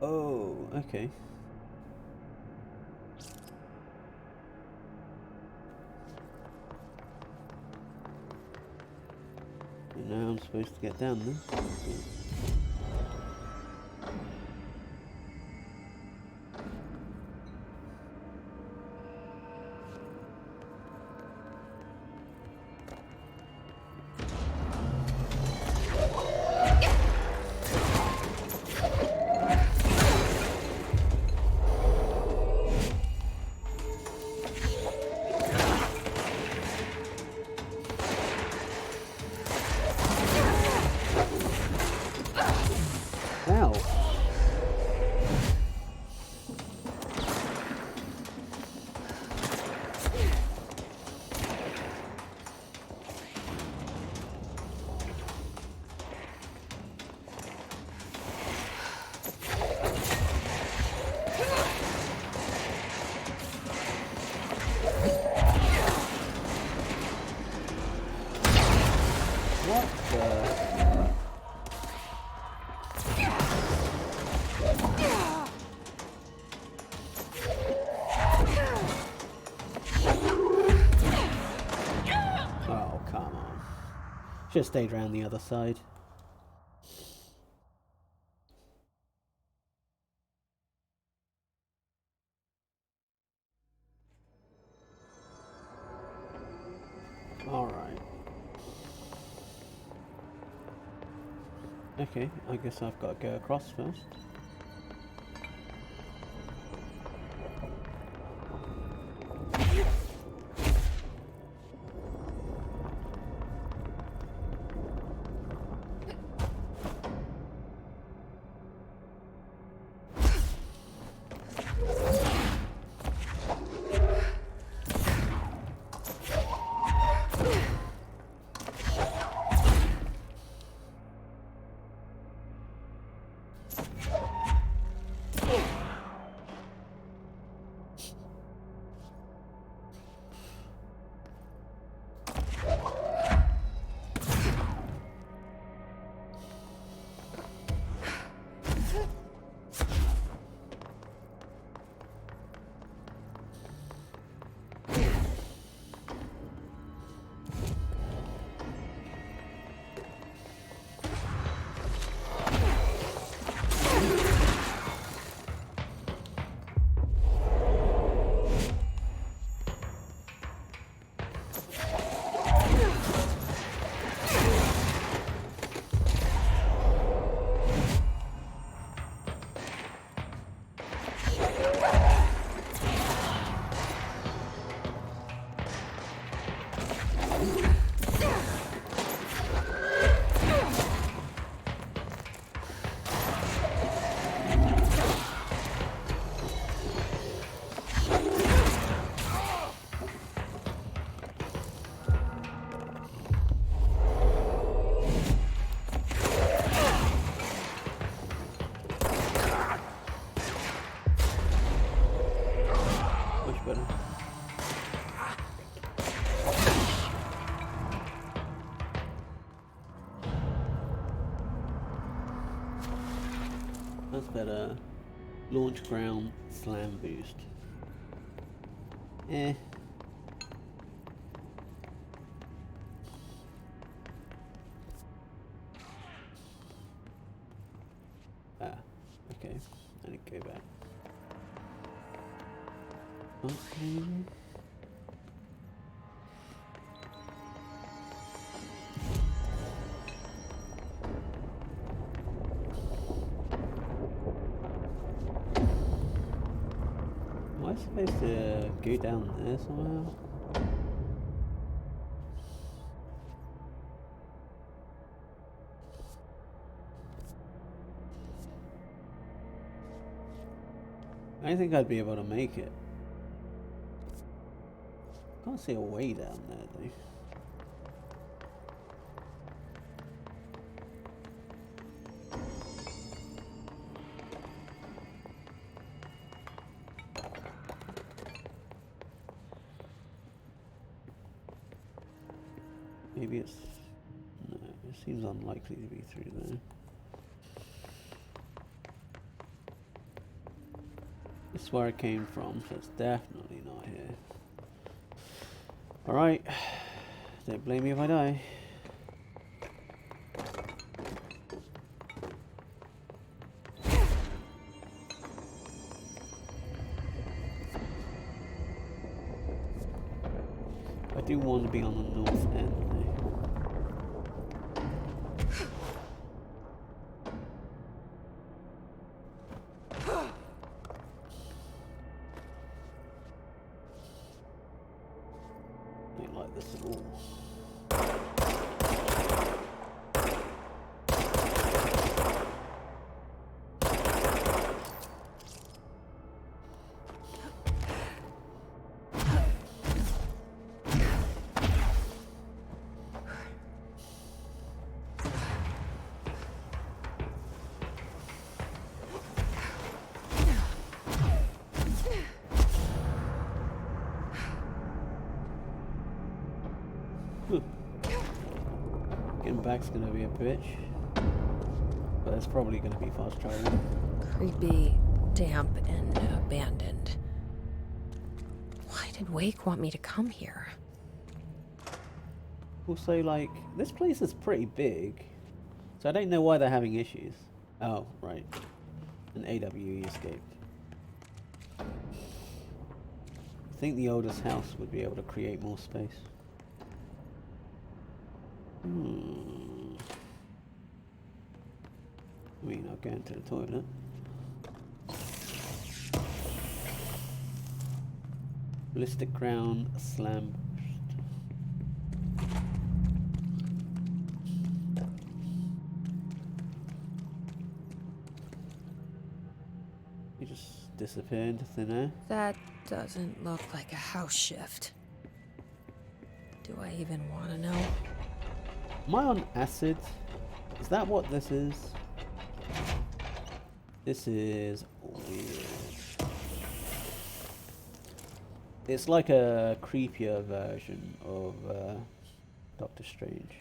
Oh, okay. And now I'm supposed to get down there. Ow. What the? Oh, come on. Should have stayed around the other side. Alright. Okay, I guess I've got to go across first. That's better. Launch ground slam boost. Eh. Ah, okay. I need to go back. Okay. Am I supposed to go down there somehow? I don't think I'd be able to make it. Can't see a way down there though. Maybe it's... no, it seems unlikely to be through there. This is where I came from, so it's definitely not here. Alright, don't blame me if I die. I do want to be on the north end though. Don't like this at all. Getting back's gonna be a bitch, but it's probably gonna be fast travel. Creepy, damp, and abandoned. Why did Wake want me to come here? Also, like, this place is pretty big, so I don't know why they're having issues. Oh, right. An AWE escaped. I think the oldest house would be able to create more space. I mean, I'll go into the toilet. Ballistic ground slam. You just disappear into thin air. That doesn't look like a house shift. Do I even want to know? Am I on acid? Is that what this is? This is weird. It's like a creepier version of Doctor Strange.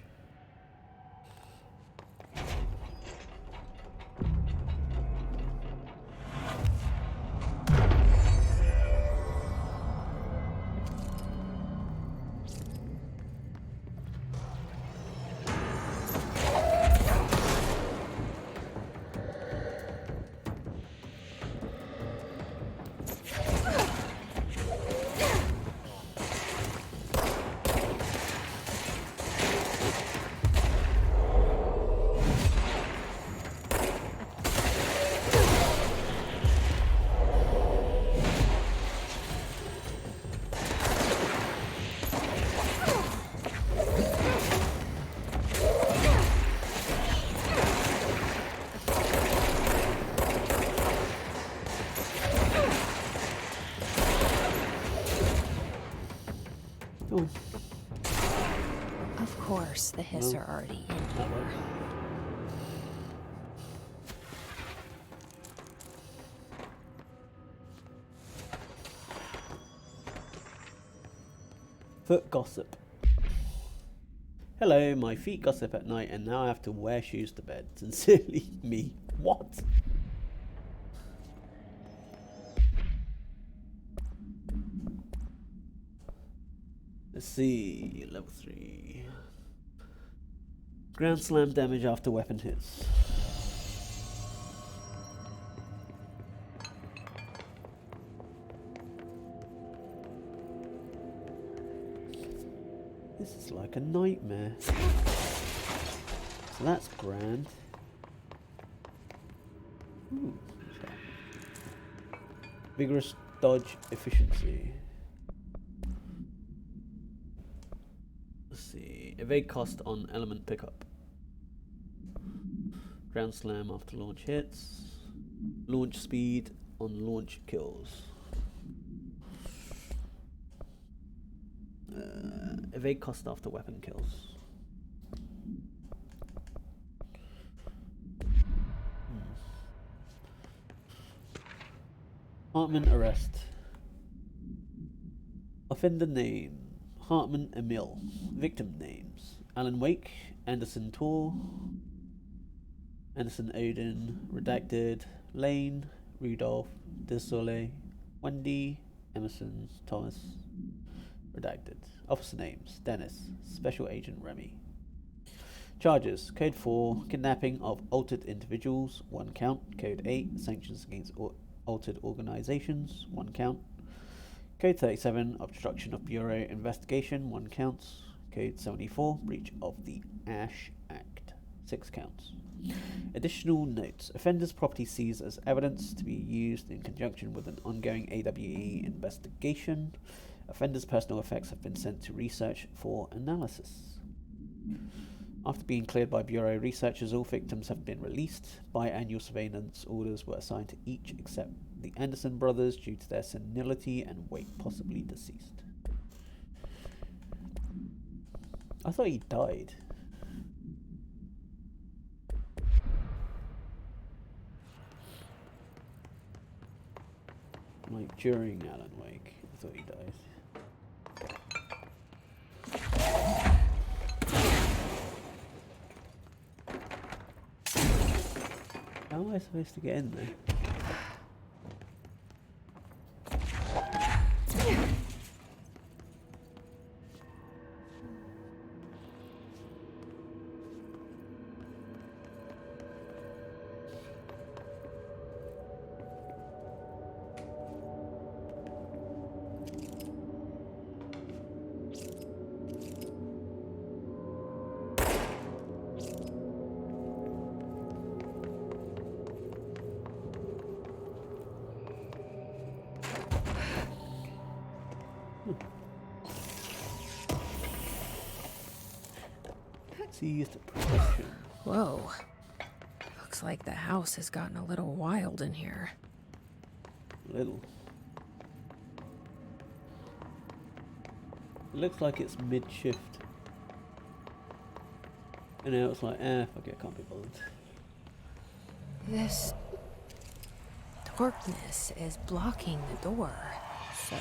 Of course, the Hiss are already in here. Foot gossip. Hello, my feet gossip at night and now I have to wear shoes to bed. Sincerely, me. What? Let's see, level 3. Ground slam damage after weapon hits. This is like a nightmare. So that's grand. Ooh, what's that? Vigorous dodge efficiency. Let's see. Evade cost on element pickup. Ground slam after launch hits. Launch speed on launch kills. Evade cost after weapon kills. Hartman arrest. Offender name: Hartman Emil. Victim names: Alan Wake, Anderson Tor, Anderson Odin, Redacted, Lane, Rudolph, Desolé, Wendy, Emerson, Thomas. Redacted. Officer names: Dennis, Special Agent Remy. Charges: Code 4, kidnapping of altered individuals, 1 count. Code 8, sanctions against altered organizations, 1 count. Code 37, obstruction of Bureau investigation, 1 count. Code 74, breach of the Ash Act, 6 counts. Additional notes: offenders' property seized as evidence to be used in conjunction with an ongoing AWE investigation. Offenders' personal effects have been sent to research for analysis. After being cleared by Bureau researchers, all victims have been released. Biannual surveillance orders were assigned to each except the Anderson brothers due to their senility and weight, possibly deceased. I thought he died. Like during Alan Wake, I thought he died. How am I supposed to get in there? Seized protection. Whoa. Looks like the house has gotten a little wild in here. Little. It looks like it's mid-shift. And now it's like, fuck it, I can't be bothered. This darkness is blocking the door. So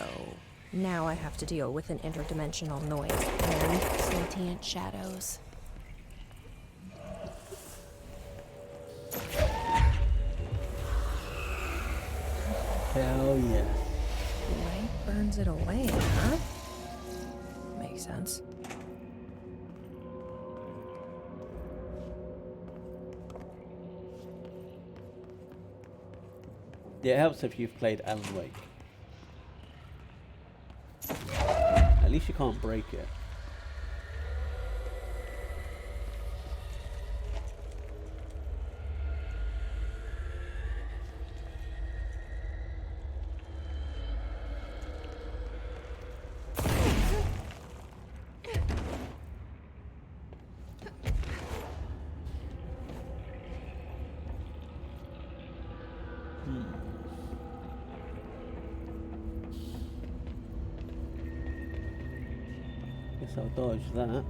now I have to deal with an interdimensional noise and sentient shadows. Hell yeah. Light burns it away, huh? Makes sense. Yeah, it helps if you've played Alan Wake. At least you can't break it. Guess I'll dodge that.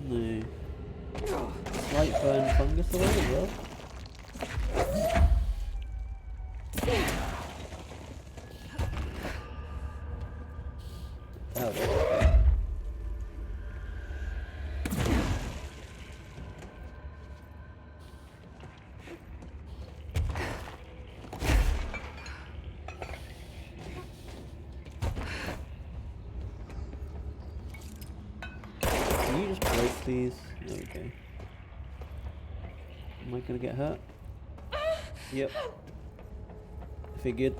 No. Slight burn fungus away as well. just break these? There we go. Am I gonna get hurt? Yep. Figured.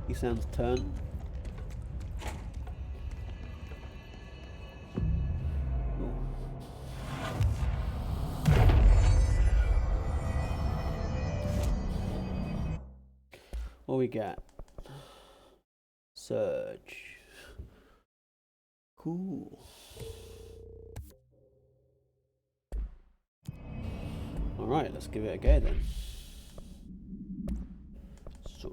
He sounds turn. What we got? Surge. Cool. Alright, let's give it a go then. Surge.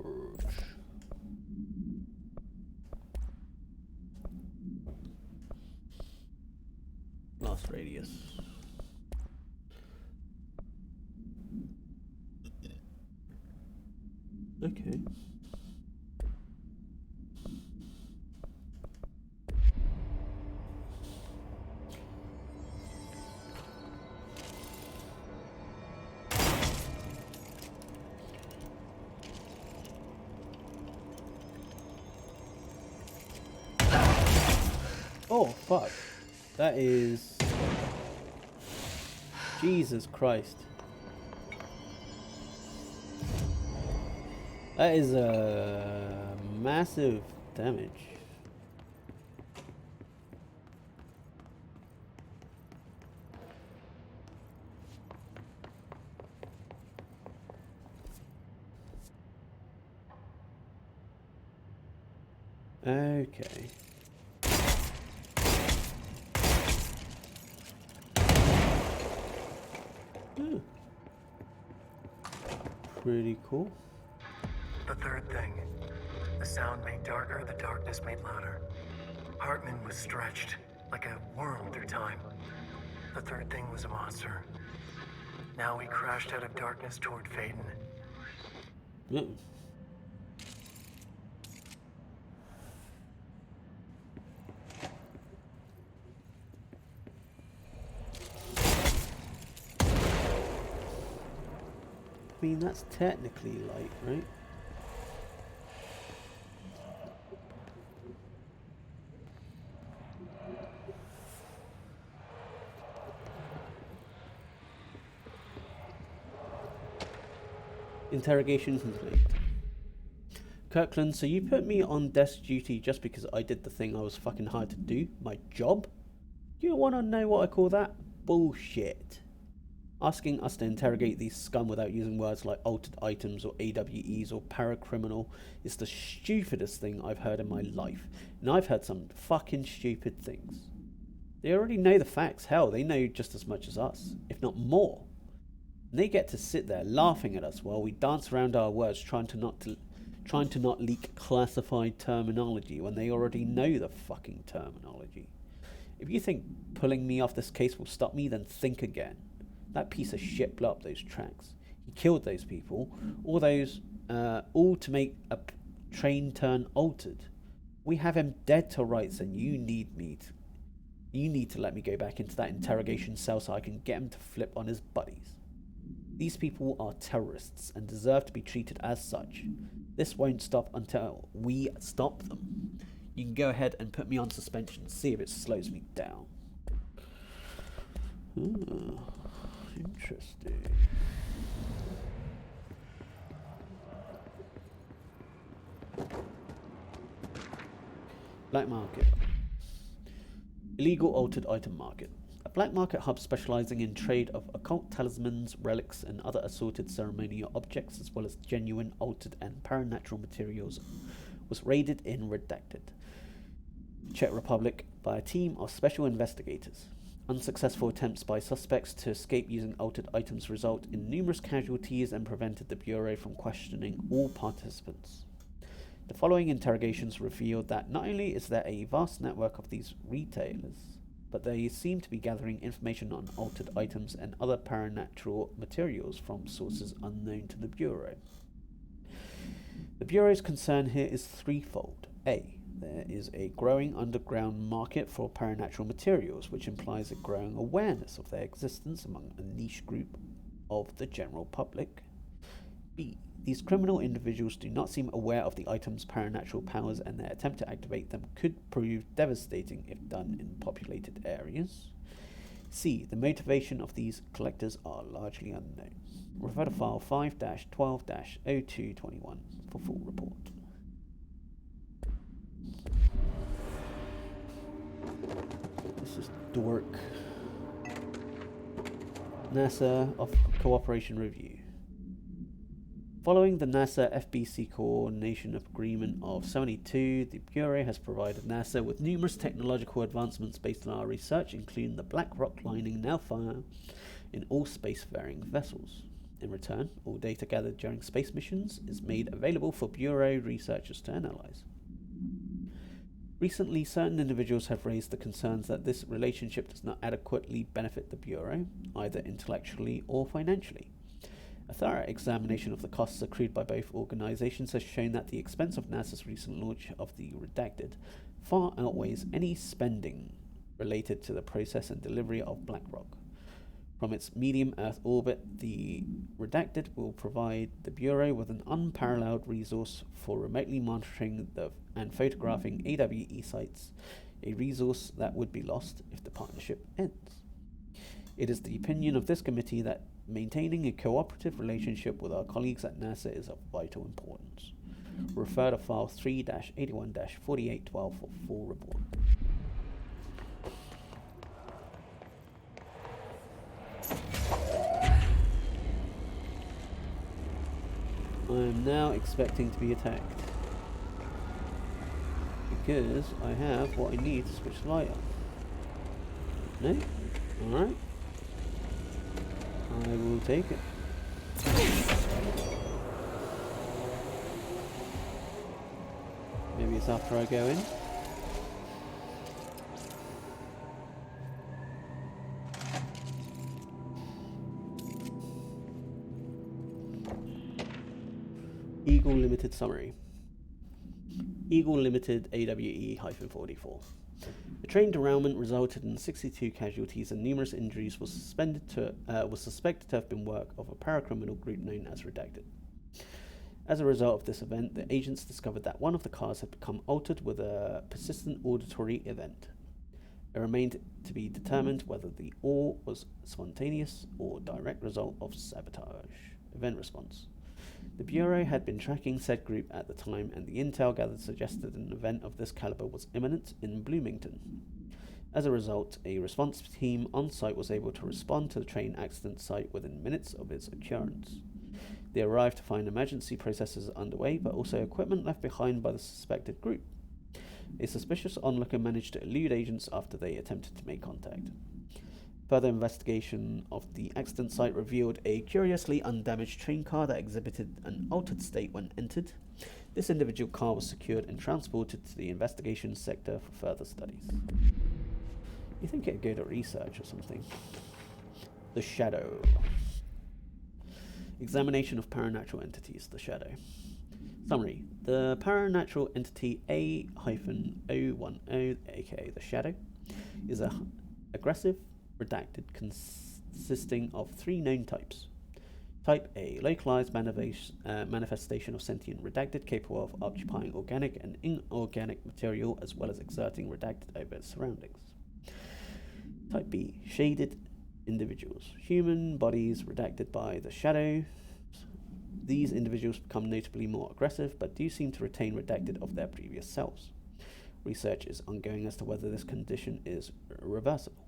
Blast radius. Okay. Oh, fuck. That is... Jesus Christ. That is a massive damage. Okay. Pretty cool. The third thing. The sound made darker, the darkness made louder. Hartman was stretched, like a worm through time. The third thing was a monster. Now he crashed out of darkness toward Phaeton. I mean, that's technically light, right? Interrogation complete. Kirkland, so you put me on desk duty just because I did the thing I was fucking hired to do? My job? You want to know what I call that? Bullshit. Asking us to interrogate these scum without using words like altered items or AWEs or paracriminal is the stupidest thing I've heard in my life. And I've heard some fucking stupid things. They already know the facts. Hell, they know just as much as us, if not more. And they get to sit there laughing at us while we dance around our words trying to not leak classified terminology when they already know the fucking terminology. If you think pulling me off this case will stop me, then think again. That piece of shit blew up those tracks. He killed those people, all to make a train turn altered. We have him dead to rights, and you need to let me go back into that interrogation cell so I can get him to flip on his buddies. These people are terrorists and deserve to be treated as such. This won't stop until we stop them. You can go ahead and put me on suspension, see if it slows me down. Interesting. Black market. Illegal altered item market. A black market hub specializing in trade of occult talismans, relics, and other assorted ceremonial objects, as well as genuine, altered, and paranatural materials, was raided in Redacted, Czech Republic, by a team of special investigators. Unsuccessful attempts by suspects to escape using altered items result in numerous casualties and prevented the Bureau from questioning all participants. The following interrogations revealed that not only is there a vast network of these retailers, but they seem to be gathering information on altered items and other paranatural materials from sources unknown to the Bureau. The Bureau's concern here is threefold. A. There is a growing underground market for paranatural materials, which implies a growing awareness of their existence among a niche group of the general public. B. These criminal individuals do not seem aware of the item's paranatural powers, and their attempt to activate them could prove devastating if done in populated areas. C. The motivation of these collectors are largely unknown. Refer to file 5-12-0221 for full report. This is dork. NASA of Cooperation Review. Following the NASA FBC Coordination Agreement of 72, the Bureau has provided NASA with numerous technological advancements based on our research, including the black rock lining now found in all spacefaring vessels. In return, all data gathered during space missions is made available for Bureau researchers to analyze. Recently, certain individuals have raised the concerns that this relationship does not adequately benefit the Bureau, either intellectually or financially. A thorough examination of the costs accrued by both organizations has shown that the expense of NASA's recent launch of the Redacted far outweighs any spending related to the process and delivery of BlackRock. From its medium Earth orbit, the Redacted will provide the Bureau with an unparalleled resource for remotely monitoring and photographing AWE sites, a resource that would be lost if the partnership ends. It is the opinion of this committee that maintaining a cooperative relationship with our colleagues at NASA is of vital importance. Refer to file 3-81-4812 for full report. I am now expecting to be attacked because I have what I need to switch the light on. No? Alright. I will take it. Maybe it's after I go in. Eagle Limited summary. Eagle Limited AWE-44. A train derailment resulted in 62 casualties and numerous injuries was suspected to have been work of a paracriminal group known as Redacted. As a result of this event, the agents discovered that one of the cars had become altered with a persistent auditory event. It remained to be determined whether the all was spontaneous or direct result of sabotage. Event response. The Bureau had been tracking said group at the time, and the intel gathered suggested an event of this caliber was imminent in Bloomington. As a result, a response team on site was able to respond to the train accident site within minutes of its occurrence. They arrived to find emergency processes underway, but also equipment left behind by the suspected group. A suspicious onlooker managed to elude agents after they attempted to make contact. Further investigation of the accident site revealed a curiously undamaged train car that exhibited an altered state when entered. This individual car was secured and transported to the investigation sector for further studies. You think it'd go to research or something? The Shadow. Examination of paranatural entities, the Shadow. Summary. The paranatural entity A-010, aka the Shadow, is a aggressive, Redacted consisting of three known types. Type A, localized manifestation of sentient Redacted capable of occupying organic and inorganic material as well as exerting Redacted over its surroundings. Type B, shaded individuals. Human bodies redacted by the Shadow. These individuals become notably more aggressive but do seem to retain Redacted of their previous selves. Research is ongoing as to whether this condition is reversible.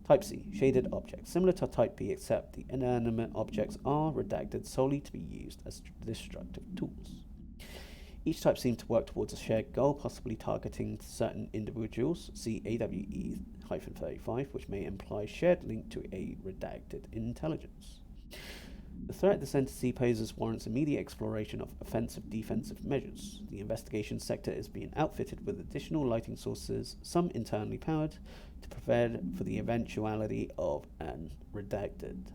Type C, shaded objects. Similar to Type B, except the inanimate objects are redacted solely to be used as destructive tools. Each type seems to work towards a shared goal, possibly targeting certain individuals. See AWE-35, which may imply shared link to a redacted intelligence. The threat this entity poses warrants immediate exploration of offensive-defensive measures. The investigation sector is being outfitted with additional lighting sources, some internally powered, to prepare for the eventuality of an redacted.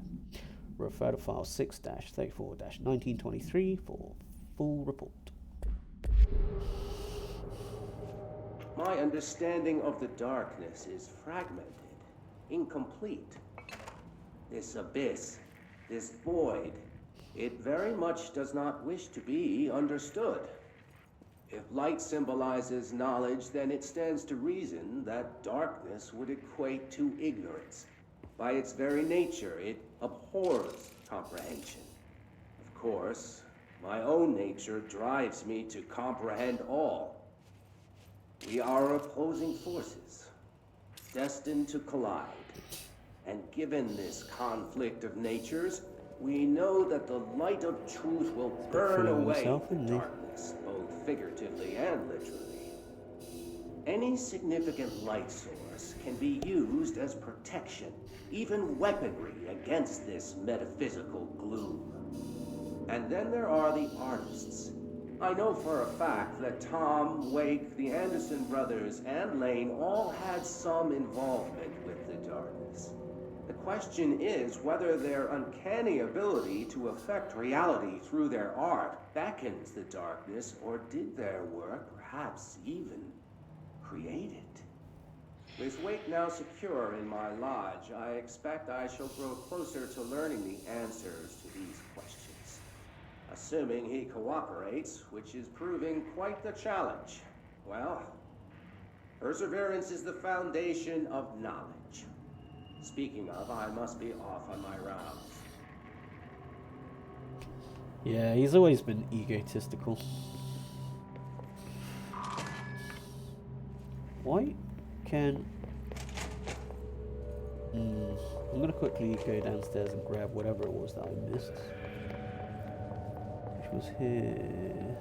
Refer to file 6-34-1923 for full report. My understanding of the darkness is fragmented, incomplete. This abyss, this void, it very much does not wish to be understood. If light symbolizes knowledge, then it stands to reason that darkness would equate to ignorance. By its very nature, it abhors comprehension. Of course, my own nature drives me to comprehend all. We are opposing forces, destined to collide. And given this conflict of natures, we know that the light of truth will burn away the darkness, both figuratively and literally. Any significant light source can be used as protection, even weaponry against this metaphysical gloom. And then there are the artists. I know for a fact that Tom, Wake, the Anderson brothers, and Lane all had some involvement with the darkness. The question is whether their uncanny ability to affect reality through their art beckons the darkness, or did their work perhaps even create it? With Wake now secure in my lodge, I expect I shall grow closer to learning the answers to these questions. Assuming he cooperates, which is proving quite the challenge. Well, perseverance is the foundation of knowledge. Speaking of, I must be off on my rounds. Yeah, he's always been egotistical. Why can... I'm gonna quickly go downstairs and grab whatever it was that I missed. Which was here.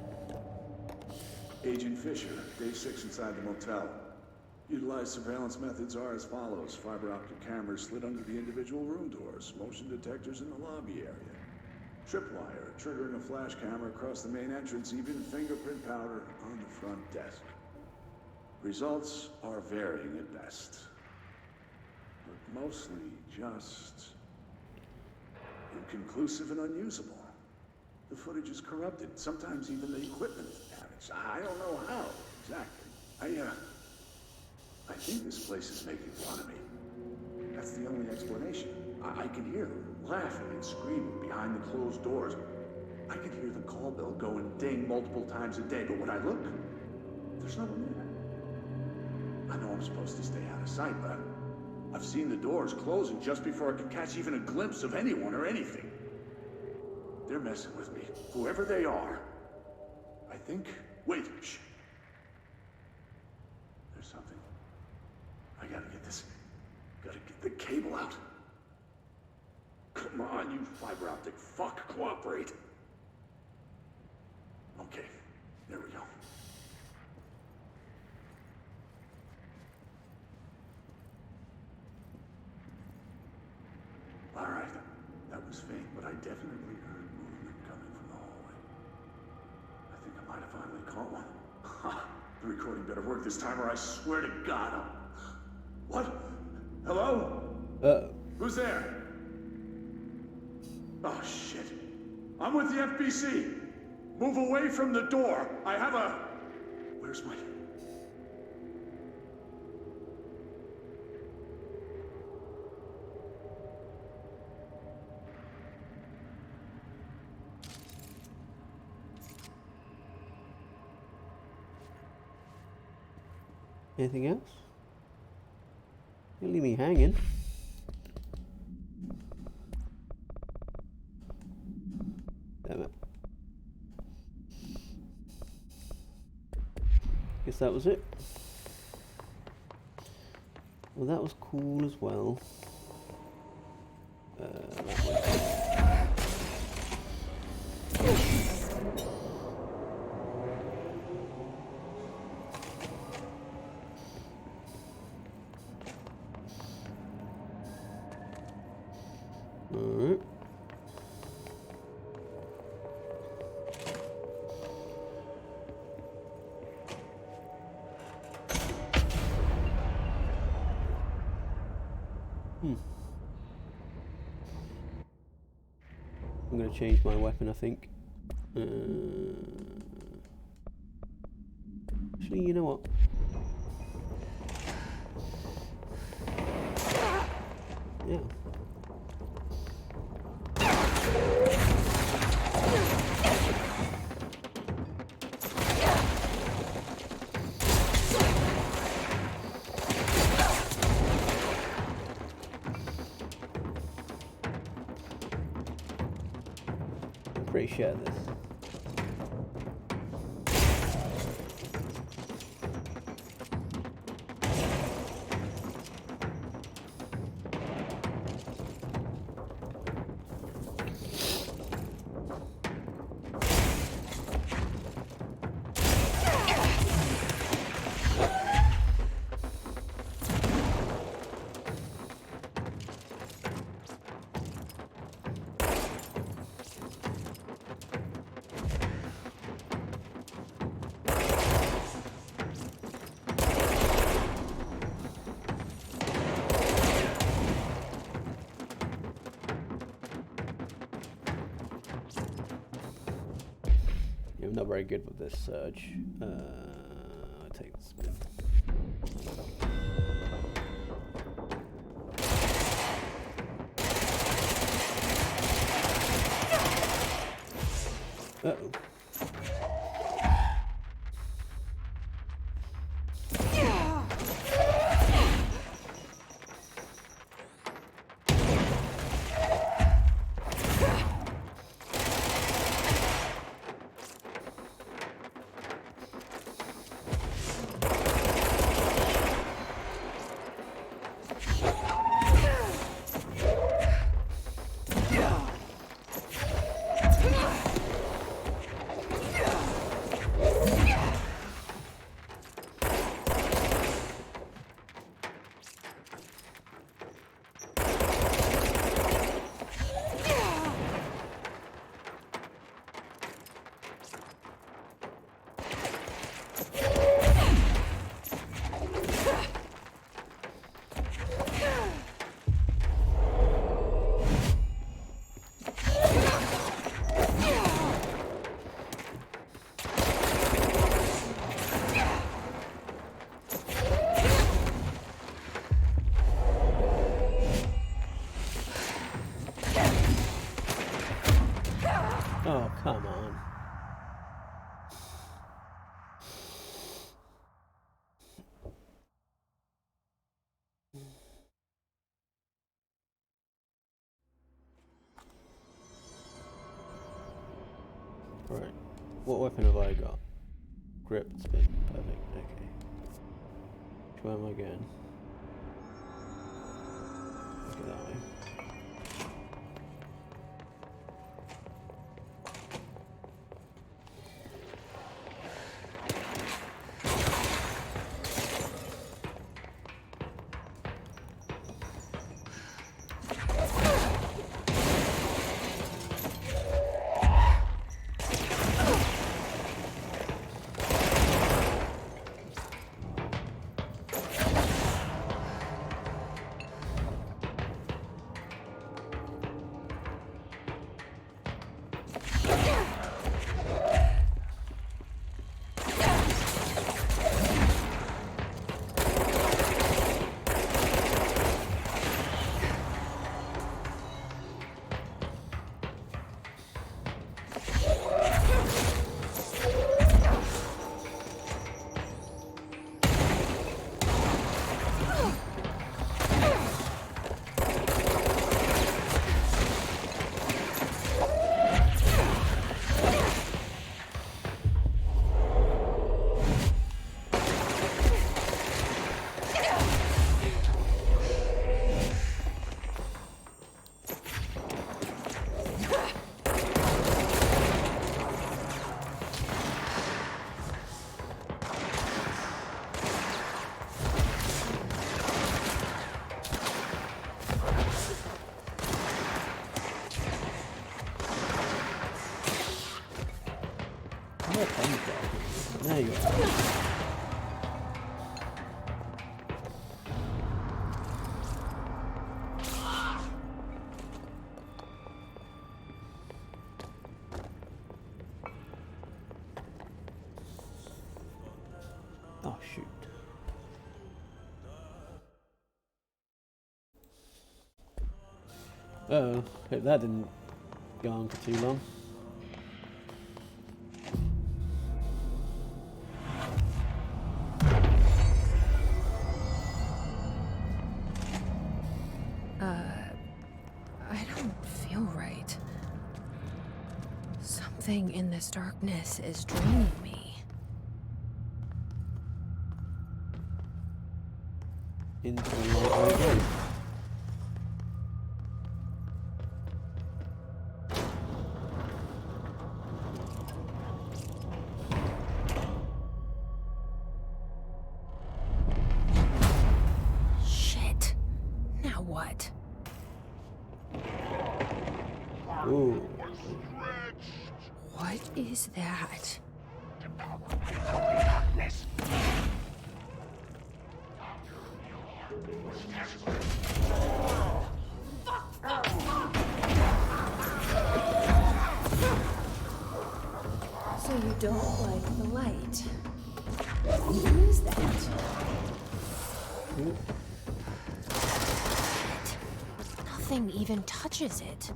Agent Fisher, day 6 inside the motel. Utilized surveillance methods are as follows. Fiber optic cameras slid under the individual room doors. Motion detectors in the lobby area. Tripwire, triggering a flash camera across the main entrance. Even fingerprint powder on the front desk. Results are varying at best. But mostly just inconclusive and unusable. The footage is corrupted. Sometimes even the equipment is damaged. I don't know how exactly. I think this place is making fun of me. That's the only explanation. I can hear them laughing and screaming behind the closed doors. I can hear the call bell go and ding multiple times a day, but when I look, there's no one there. I know I'm supposed to stay out of sight, but I've seen the doors closing just before I could catch even a glimpse of anyone or anything. They're messing with me, whoever they are. I think... Wait, shh. There's something. I gotta get this... Gotta get the cable out. Come on, you fiber optic fuck, cooperate. Okay, there we go. Alright, that was faint, but I definitely heard movement coming from the hallway. I think I might have finally caught one. Ha! The recording better work this time, or I swear to God I'll... What? Hello? Who's there? Oh, shit. I'm with the FBC. Move away from the door. I have a... Where's my... Anything else? Don't leave me hanging. Damn it. Guess that was it. Well, that was cool as well. That way. Alright. I'm going to change my weapon, I think. Actually, you know what? Yeah. Appreciate this. I'm not very good with this surge. I take this bit. Uh-oh. Oh, come on. Right. What weapon have I got? Grip, spin, perfect, okay. Which way am I going? Look at that way. There you are. Oh, hope that didn't go on for too long. I don't feel right. Something in this darkness is draining me. Into the light I go. Shit. Now what? Ooh. What is that? So you don't like the light? Who is that? Nothing even touches it.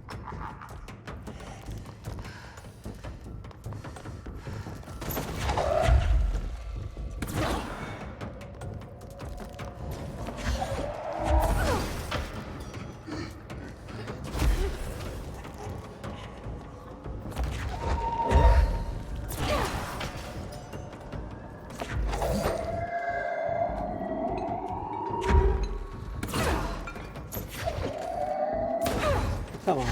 Come on.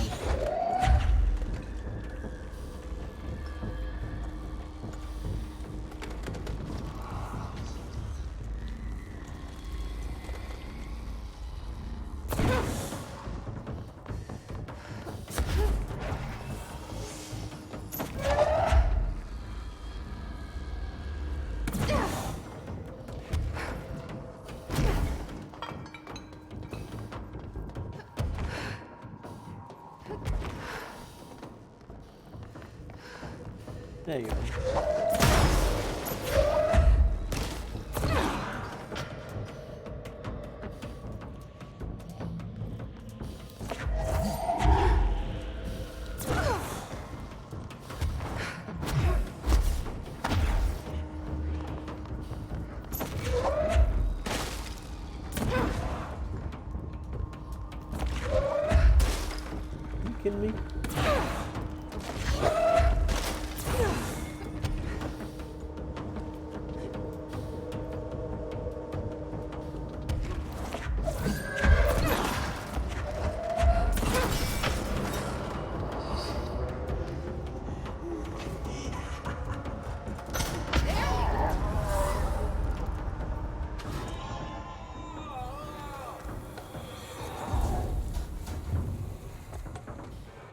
There you go. You kidding me?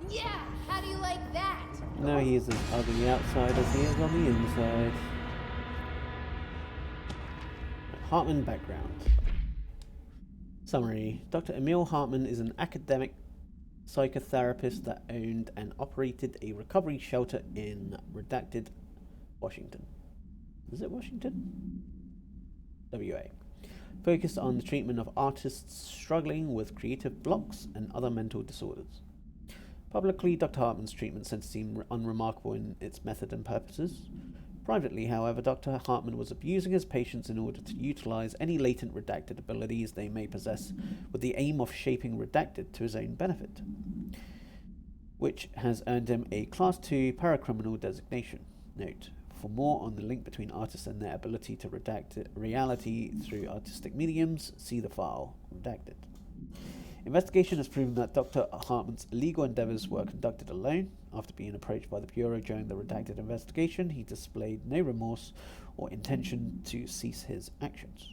Yeah, how do you like that? No, he is as ugly outside as he is on the inside. Hartman background. Summary. Dr. Emil Hartman is an academic psychotherapist that owned and operated a recovery shelter in Redacted, Washington. Is it Washington? WA. Focused on the treatment of artists struggling with creative blocks and other mental disorders. Publicly, Dr. Hartman's treatment centre seemed unremarkable in its method and purposes. Privately, however, Dr. Hartman was abusing his patients in order to utilize any latent redacted abilities they may possess with the aim of shaping Redacted to his own benefit, which has earned him a Class 2 paracriminal designation. Note: for more on the link between artists and their ability to redact reality through artistic mediums, see the file Redacted. Investigation has proven that Dr. Hartman's illegal endeavors were conducted alone. After being approached by the Bureau during the Redacted investigation, he displayed no remorse or intention to cease his actions.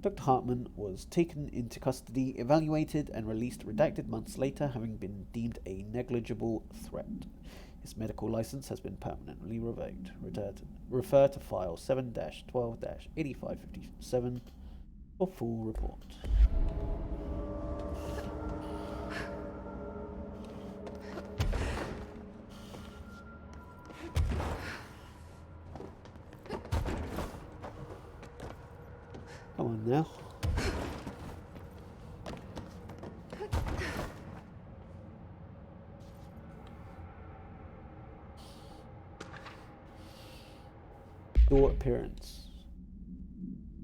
Dr. Hartman was taken into custody, evaluated, and released Redacted months later, having been deemed a negligible threat. His medical license has been permanently revoked. Refer to file 7-12-8557 for full report. Come on now. Door appearance.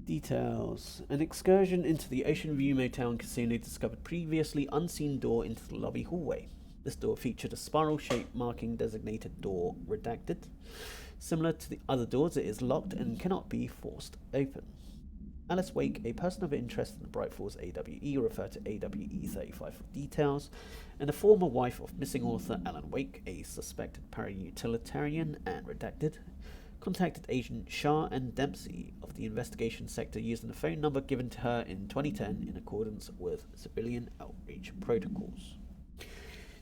Details. An excursion into the Ocean View Motel and Casino discovered previously unseen door into the lobby hallway. This door featured a spiral-shaped marking designated door redacted. Similar to the other doors, it is locked and cannot be forced open. Alice Wake, a person of interest in the Bright Falls AWE, referred to AWE 35 for details, and a former wife of missing author Alan Wake, a suspected para-utilitarian and redacted, contacted Agent Shah and Dempsey of the investigation sector using the phone number given to her in 2010 in accordance with civilian outreach protocols.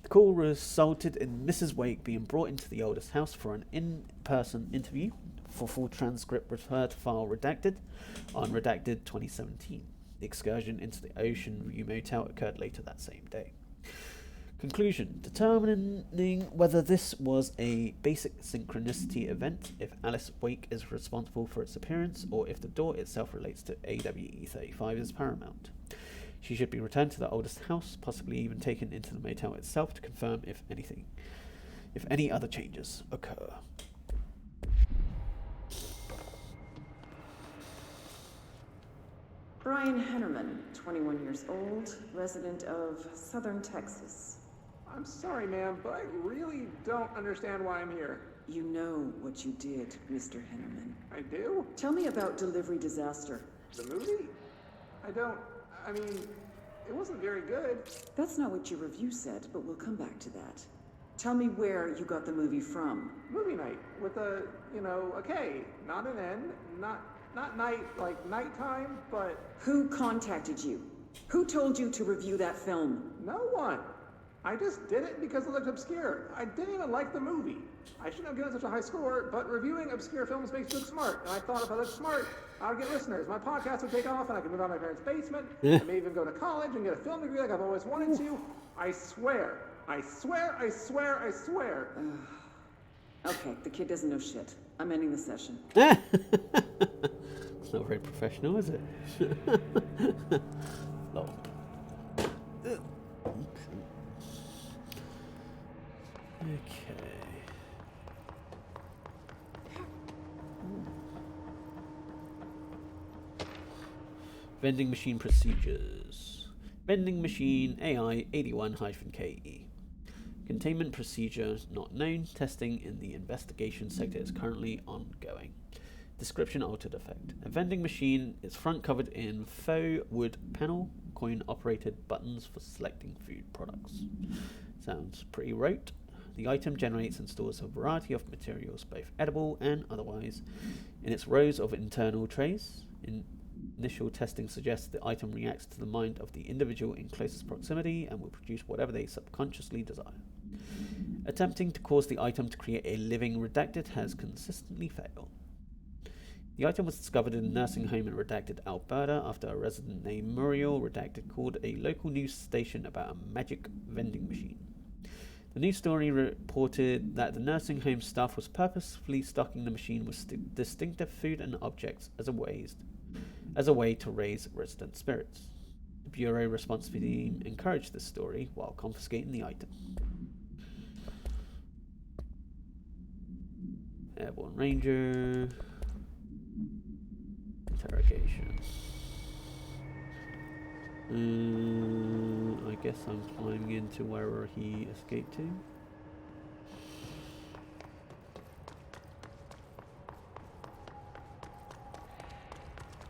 The call resulted in Mrs. Wake being brought into the oldest house for an in-person interview. For full transcript, refer to file redacted on redacted 2017. The excursion into the Ocean View Motel occurred later that same day. Conclusion. Determining whether this was a basic synchronicity event, if Alice Wake is responsible for its appearance, or if the door itself relates to AWE 35 is paramount. She should be returned to the oldest house, possibly even taken into the motel itself to confirm if any other changes occur. Brian Hennerman, 21 years old, resident of Southern Texas. I'm sorry, ma'am, but I really don't understand why I'm here. You know what you did, Mr. Hennerman. I do? Tell me about Delivery Disaster. The movie? I mean, it wasn't very good. That's not what your review said, but we'll come back to that. Tell me where you got the movie from. Movie night, with a K, not an N, not night, like nighttime, but... Who contacted you? Who told you to review that film? No one. I just did it because it looked obscure. I didn't even like the movie. I shouldn't have given such a high score, but reviewing obscure films makes you look smart. And I thought if I looked smart, I would get listeners. My podcast would take off and I could move out of my parents' basement. I may even go to college and get a film degree like I've always wanted to. I swear. I swear, I swear, I swear. Okay, the kid doesn't know shit. I'm ending the session. It's not very professional, is it? Lol. Okay. Vending machine procedures. Vending machine AI 81-KE. Containment procedure not known. Testing in the investigation sector is currently ongoing. Description altered effect. A vending machine is front covered in faux wood panel, coin operated buttons for selecting food products. Sounds pretty rote. The item generates and stores a variety of materials, both edible and otherwise, in its rows of internal trays. Initial testing suggests the item reacts to the mind of the individual in closest proximity and will produce whatever they subconsciously desire. Attempting to cause the item to create a living redacted has consistently failed. The item was discovered in a nursing home in redacted Alberta after a resident named Muriel redacted called a local news station about a magic vending machine. The news story reported that the nursing home staff was purposefully stocking the machine with distinctive food and objects as a way to raise resident spirits. The Bureau response team encouraged this story while confiscating the item. Airborne Ranger. Interrogation. I guess I'm climbing into wherever he escaped to.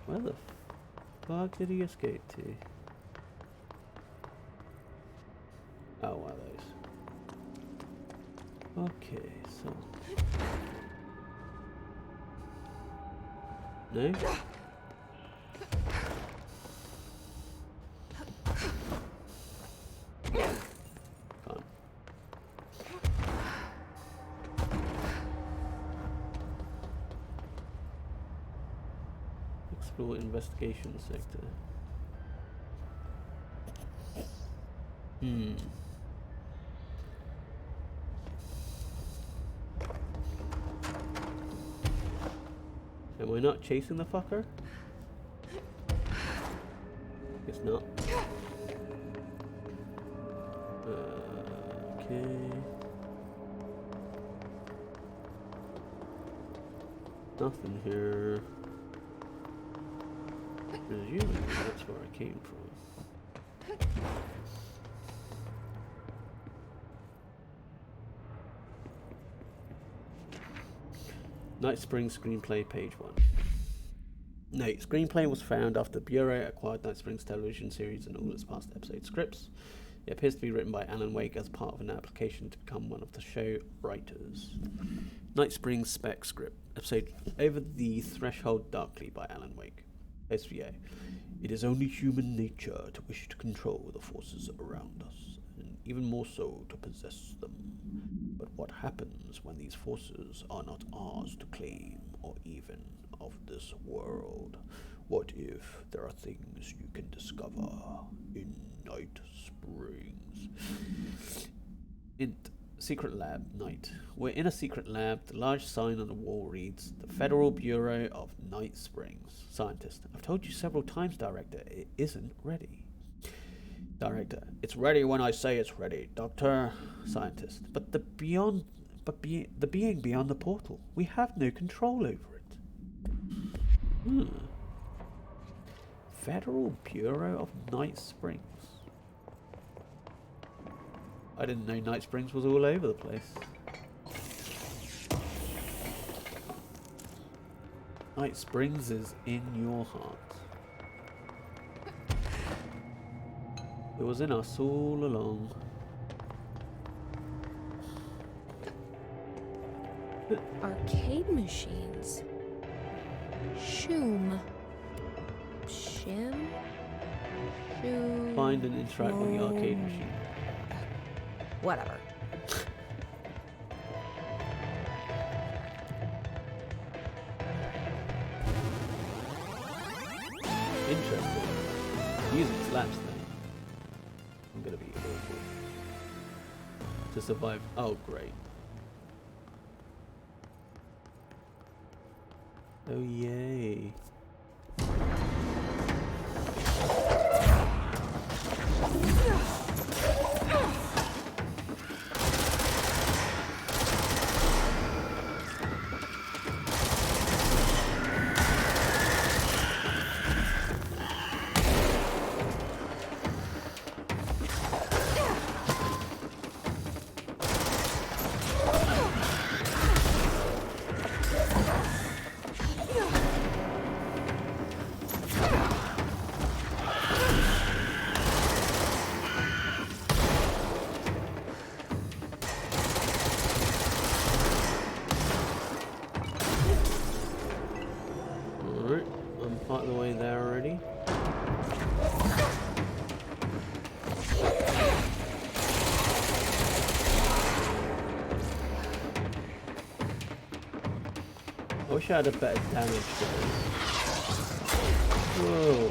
Where the fuck did he escape to? Oh, one of those. Okay, so... No? Fine. Explore investigation sector. Am I not chasing the fucker? Guess not. Okay. Nothing here. Presumably that's where I came from. Night Springs screenplay, page 1. Note, screenplay was found after the Bureau acquired Night Springs television series and all its past episode scripts. It appears to be written by Alan Wake as part of an application to become one of the show writers. Night Springs spec script. Episode Over the Threshold Darkly by Alan Wake. SVA. It is only human nature to wish to control the forces around us, and even more so to possess them. But what happens when these forces are not ours to claim, or even of this world? What if there are things you can discover in Night Springs? Secret Lab, night. We're in a secret lab. The large sign on the wall reads, The Federal Bureau of Night Springs. Scientist. I've told you several times, Director, it isn't ready. Director. It's ready when I say it's ready, Doctor. Scientist. But the being beyond the portal. We have no control over it. Federal Bureau of Night Springs. I didn't know Night Springs was all over the place. Night Springs is in your heart. It was in us all along. Arcade machines. Shim. Shoom. Find and interact with the arcade machine. Whatever. Interesting. Using slaps then. I'm gonna be awful. To survive. Oh, great. Oh, yay. Part of the way there already. I wish I had a better damage to this. Whoa.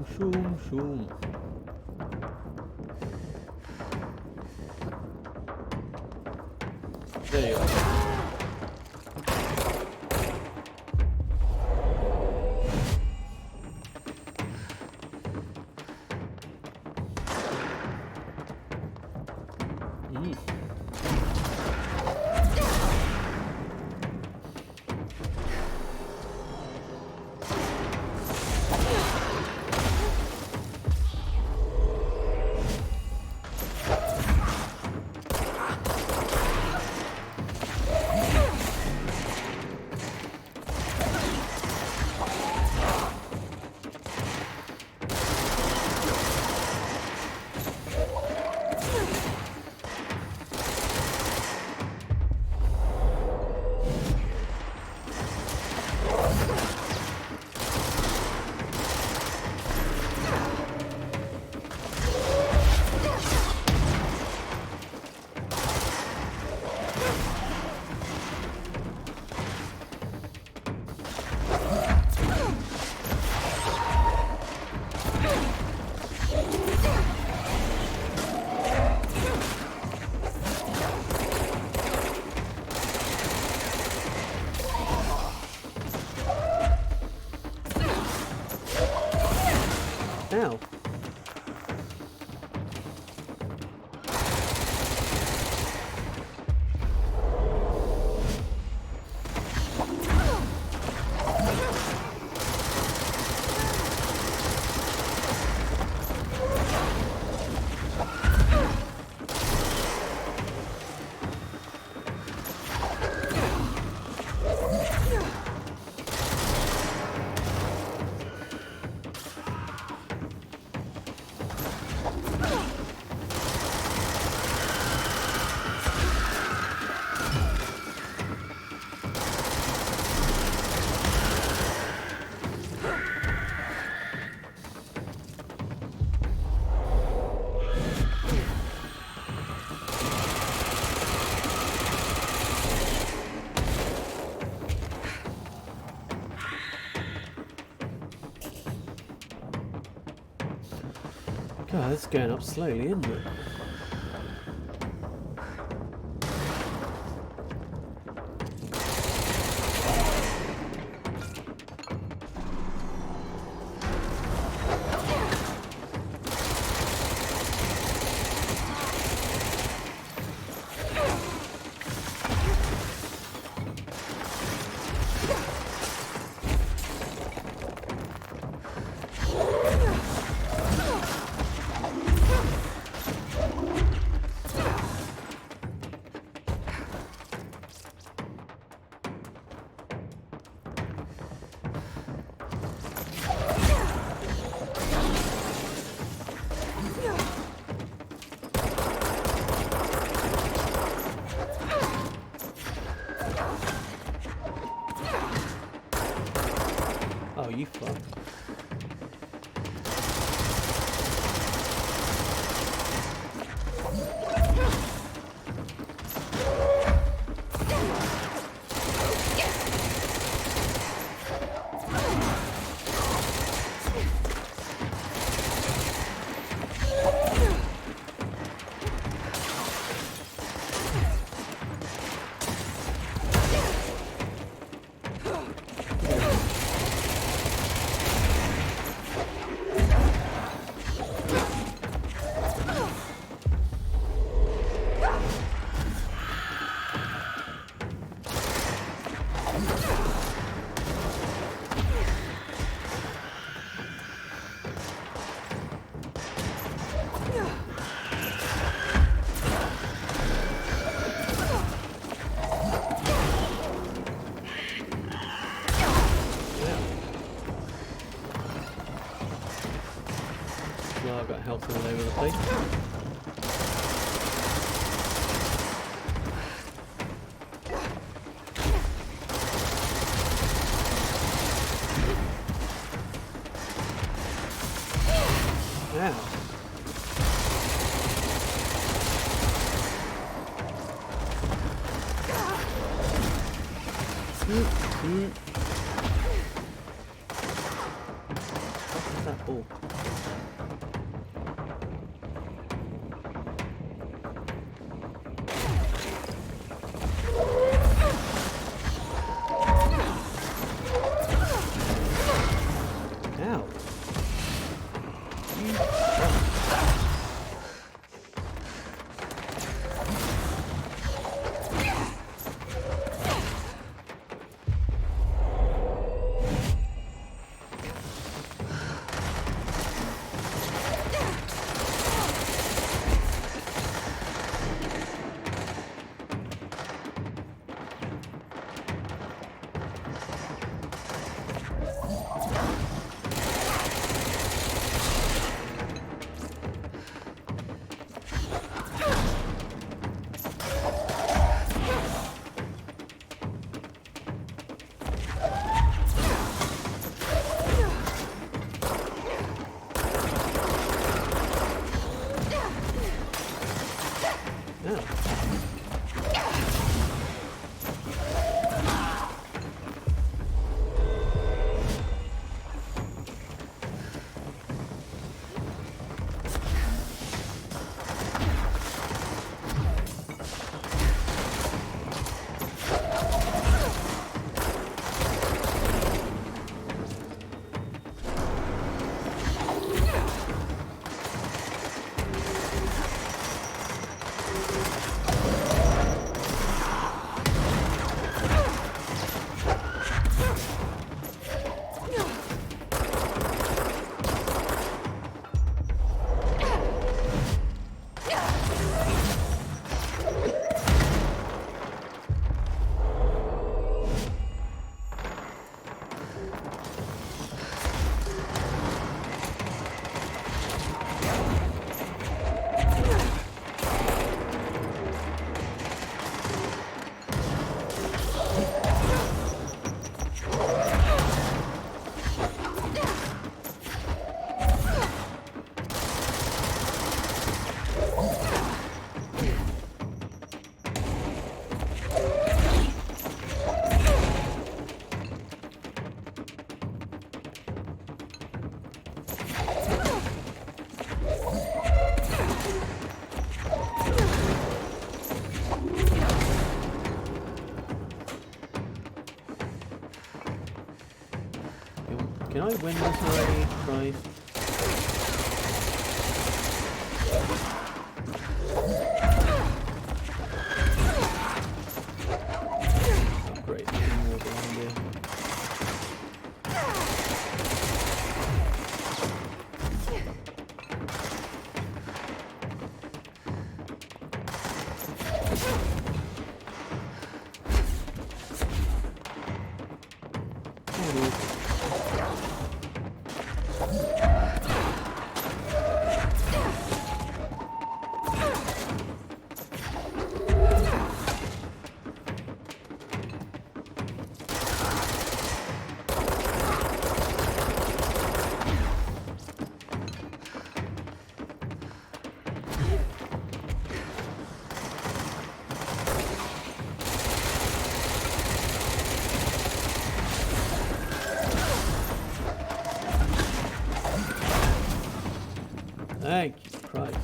shoom, shoom. There you go. Ow. God, it's going up slowly, isn't it? Oh, you fuck. Well, I've got health all over the place. Ow. What is that ball? Can I win this already, Christ? Oh, great. More behind here. Thank you, Christ.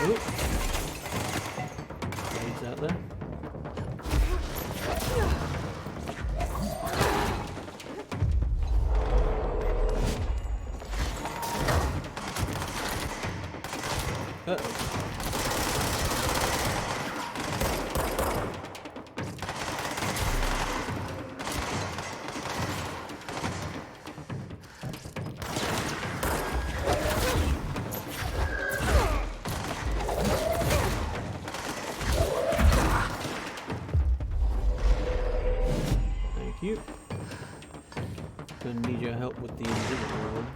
Oop. He's out there. Thank you. Gonna need your help with the invisible one.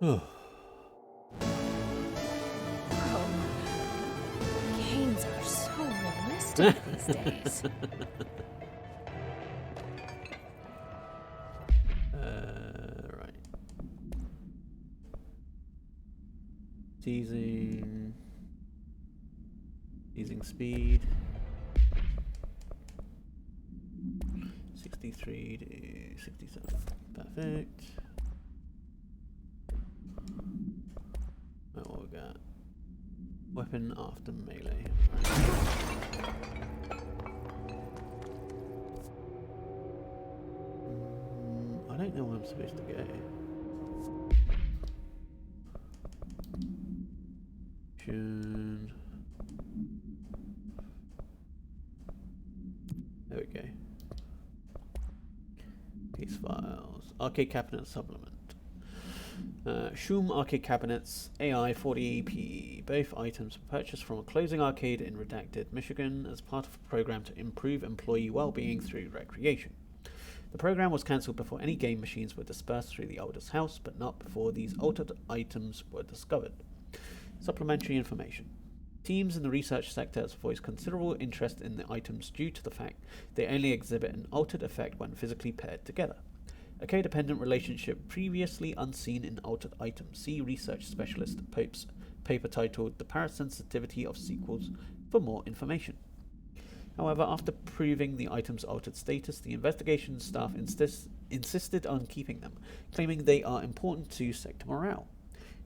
Oh, games are so realistic these days. Right. Easing speed. 63 to 67. Perfect. Right, what we got? Weapon after melee. I don't know where I'm supposed to go. There we go. Case files. Arcade cabinet supplement. Shum arcade cabinets, AI 40EP. Both items were purchased from a closing arcade in Redacted, Michigan, as part of a program to improve employee well-being through recreation. The program was cancelled before any game machines were dispersed through the owner's house, but not before these altered items were discovered. Supplementary information. Teams in the research sector have voiced considerable interest in the items due to the fact they only exhibit an altered effect when physically paired together. A codependent relationship previously unseen in altered items. See research specialist Pope's paper titled The Parasensitivity of Sequels for more information. However, after proving the item's altered status, the investigation staff insisted on keeping them, claiming they are important to sector morale.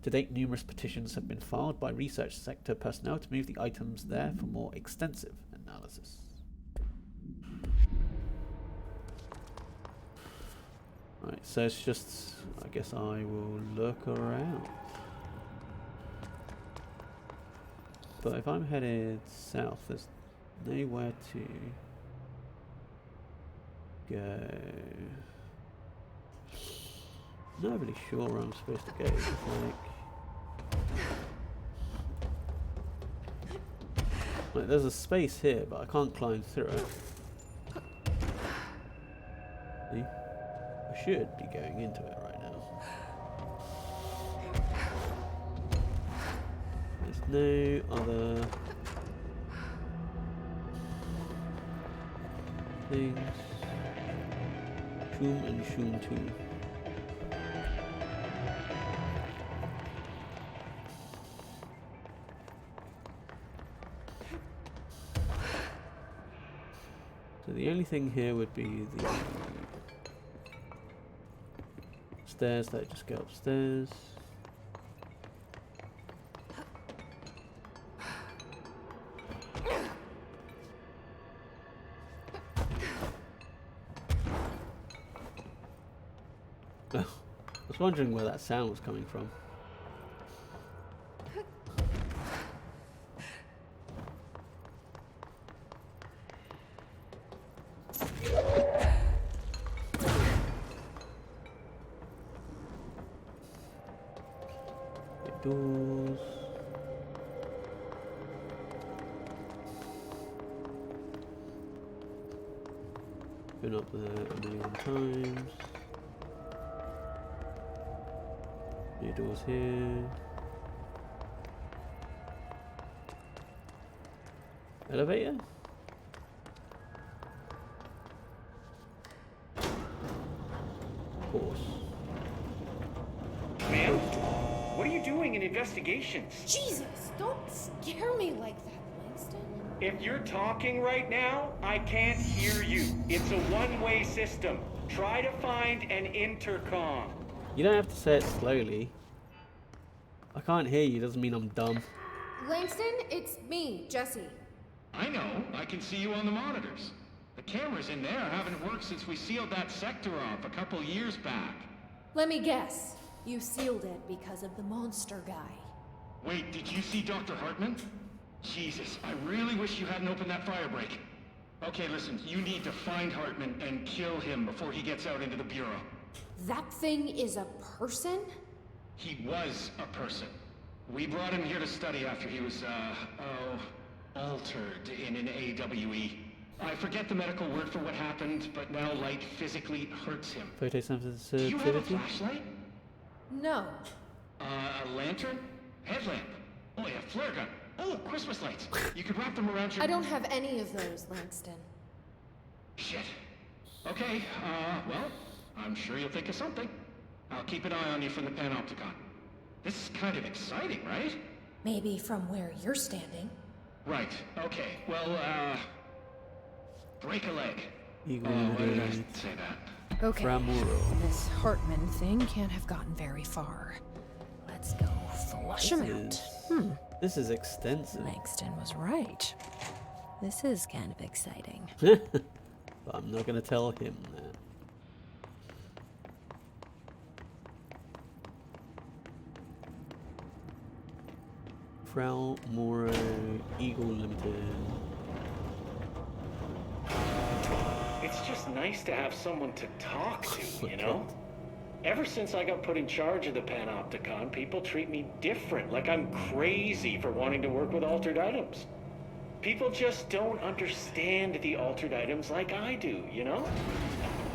To date, numerous petitions have been filed by research sector personnel to move the items there for more extensive analysis. Right, so it's just, I guess I will look around. But if I'm headed south, there's nowhere to go. Not really sure where I'm supposed to go. It's like there's a space here, but I can't climb through it. See? I should be going into it right now. There's no other things. Shum and Shum 2. So the only thing here would be the stairs that just go upstairs. I was wondering where that sound was coming from. Doors. Been up there a million times. New doors here. Elevator? Of course. Ma'am? What are you doing in investigations? Jesus, don't scare me like that, Langston. If you're talking right now, I can't hear you. It's a one-way system. Try to find an intercom. You don't have to say it slowly. I can't hear you, doesn't mean I'm dumb. Langston, it's me, Jesse. I know. I can see you on the monitors. The cameras in there haven't worked since we sealed that sector off a couple years back. Let me guess. You sealed it because of the monster guy. Wait, did you see Dr. Hartman? Jesus, I really wish you hadn't opened that fire break. Okay, listen, you need to find Hartman and kill him before he gets out into the Bureau. That thing is a person? He was a person. We brought him here to study after he was, altered in an AWE. I forget the medical word for what happened, but now light physically hurts him. Do you have a Photosensitivity? flashlight? No. A lantern? Headlamp? Oh, yeah, flare gun. Oh, Christmas lights. You could wrap them around your... I don't have any of those, Langston. Shit. Okay, well, I'm sure you'll think of something. I'll keep an eye on you from the Panopticon. This is kind of exciting, right? Maybe from where you're standing. Right, okay. Well, break a leg. Eagle why did I say that? Okay. Framuro. This Hartman thing can't have gotten very far. Let's go flush him out. This is extensive. Langston was right. This is kind of exciting. But I'm not going to tell him that. Frau Moro Eagle Limited. It's just nice to have someone to talk to, you know? Ever since I got put in charge of the Panopticon, people treat me different, like I'm crazy for wanting to work with altered items. People just don't understand the altered items like I do, you know?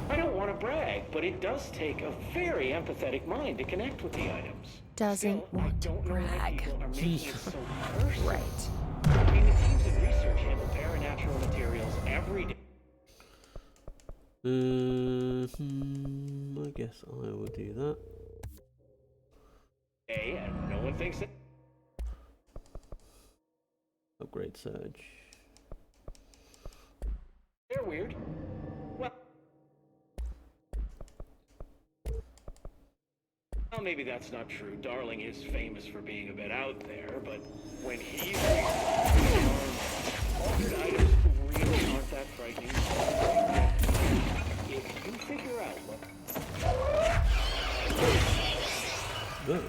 I don't want to brag, but it does take a very empathetic mind to connect with the items. Doesn't want to brag. People are making it so personal. Right. I mean, the teams in research handle paranatural materials every day. I guess I will do that. And no one thinks it. Upgrade Surge. They're weird. Well, maybe that's not true. Darling is famous for being a bit out there, but when he's altered items really aren't that frightening. If you figure out what... Good.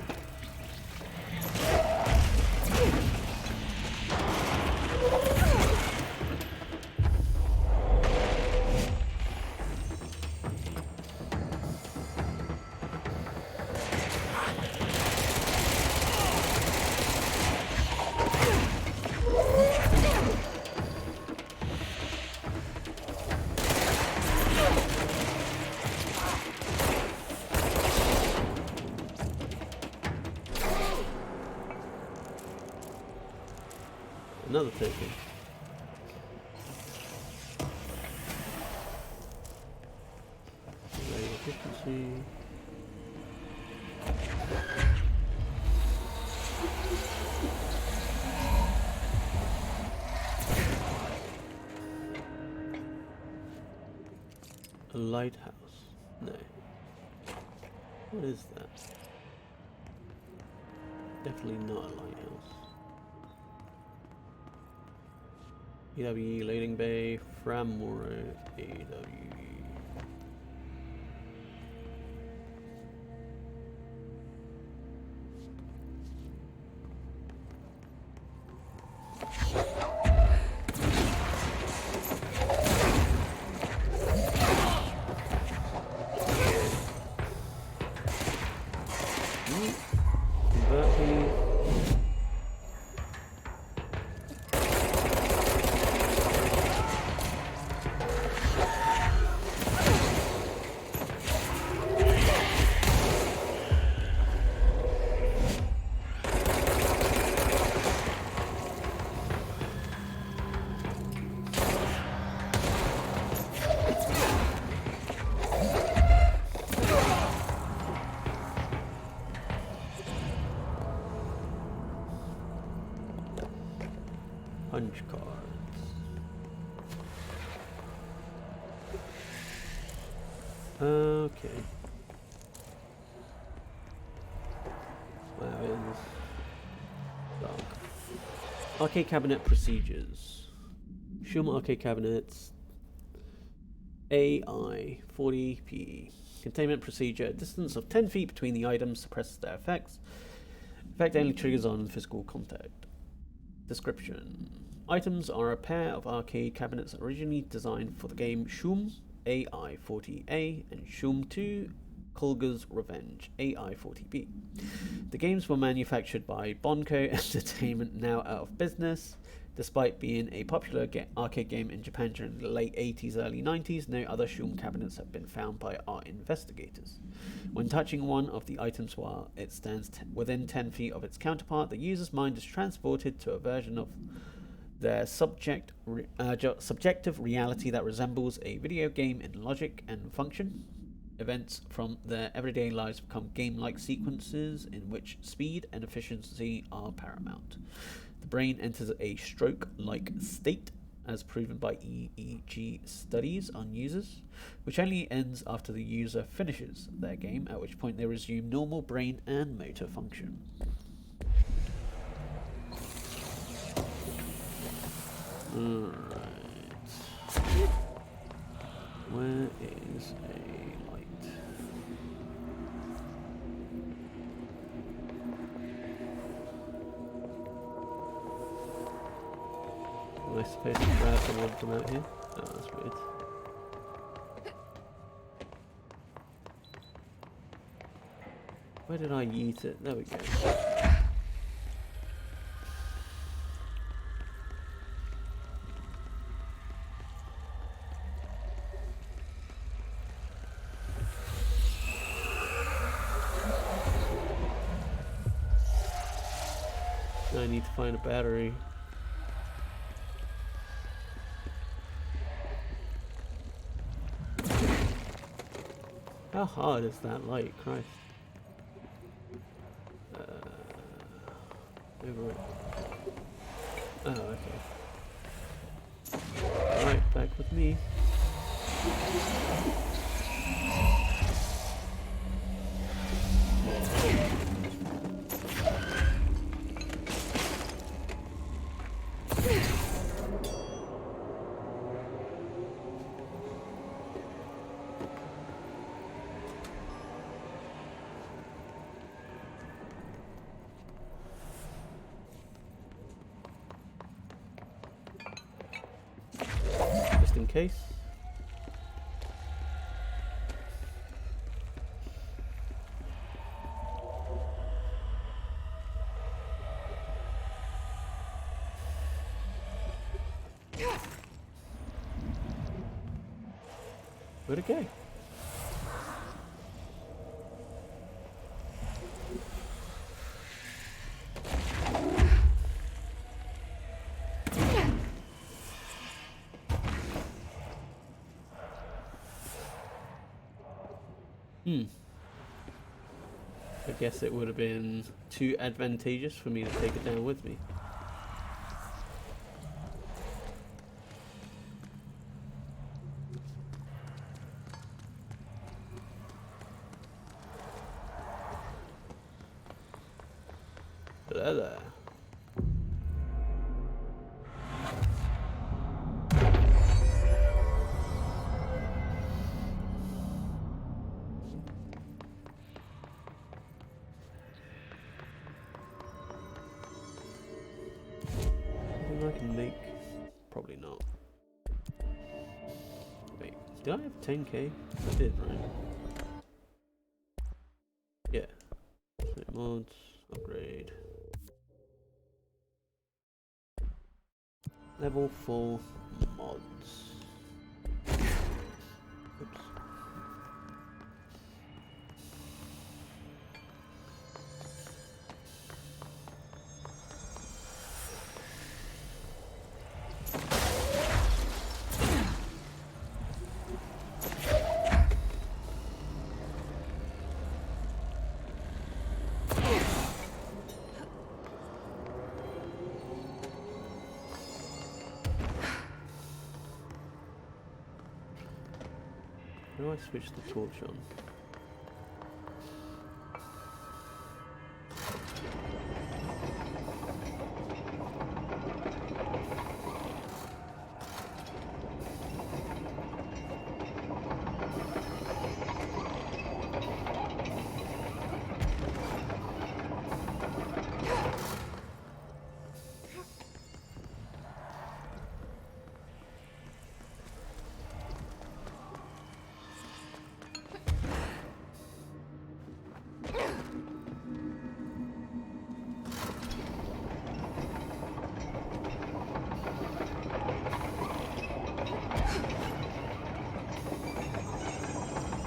Another token. Rate efficiency. A lighthouse. No. What is that? Definitely not a lighthouse. AWE loading bay, Framuro AWE. Punch cards. Okay. Wow, it is dark. Arcade cabinet procedures. Shum arcade cabinets. AI 40p. Containment procedure. Distance of 10 feet between the items suppresses their effects. Effect only triggers on physical contact. Description. Items are a pair of arcade cabinets originally designed for the game Shum AI-40A and Shum 2 Kulga's Revenge AI-40B. The games were manufactured by Bonko Entertainment, now out of business. Despite being a popular arcade game in Japan during the late 80s, early 90s, no other Shulm cabinets have been found by our investigators. When touching one of the items while it stands within 10 feet of its counterpart, the user's mind is transported to a version of their subjective reality that resembles a video game in logic and function. Events from their everyday lives become game-like sequences in which speed and efficiency are paramount. The brain enters a stroke-like state, as proven by EEG studies on users, which only ends after the user finishes their game, at which point they resume normal brain and motor function. Alright. Where is a light? Am I supposed to grab the one from out here? Oh, that's weird. Where did I yeet it? There we go. I need to find a battery. How hard is that light? Christ. Over it. Oh, okay. Alright, back with me. Just in case. Where'd it go? I guess it would have been too advantageous for me to take it down with me. There. Anything I can make? Probably not. Wait, did I have 10k? I did, right? Yeah. Mods, upgrade. Level 4 mods. Oops. How do I switch the torch on?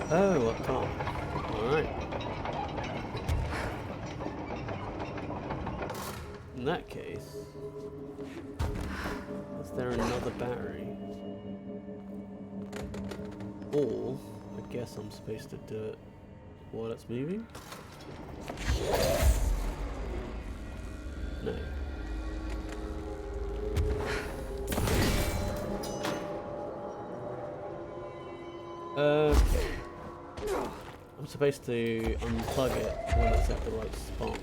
Oh, I can't. Alright. In that case, is there another battery? Or, I guess I'm supposed to do it while it's moving? No. Okay. I'm supposed to unplug it when it's at the right spot.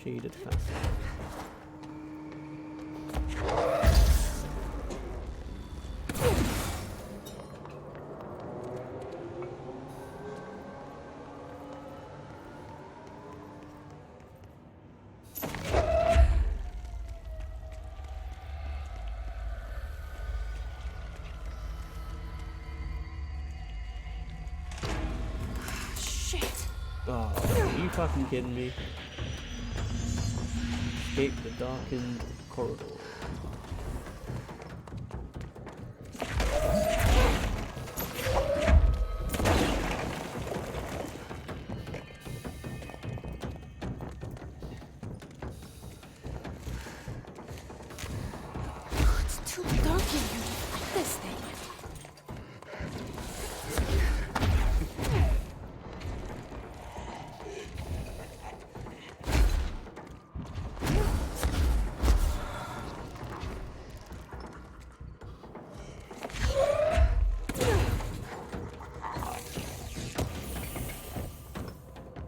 Shaded fast. Shit. Oh, are you fucking kidding me? Escape the darkened corridor. It's too dark in here to fight this thing.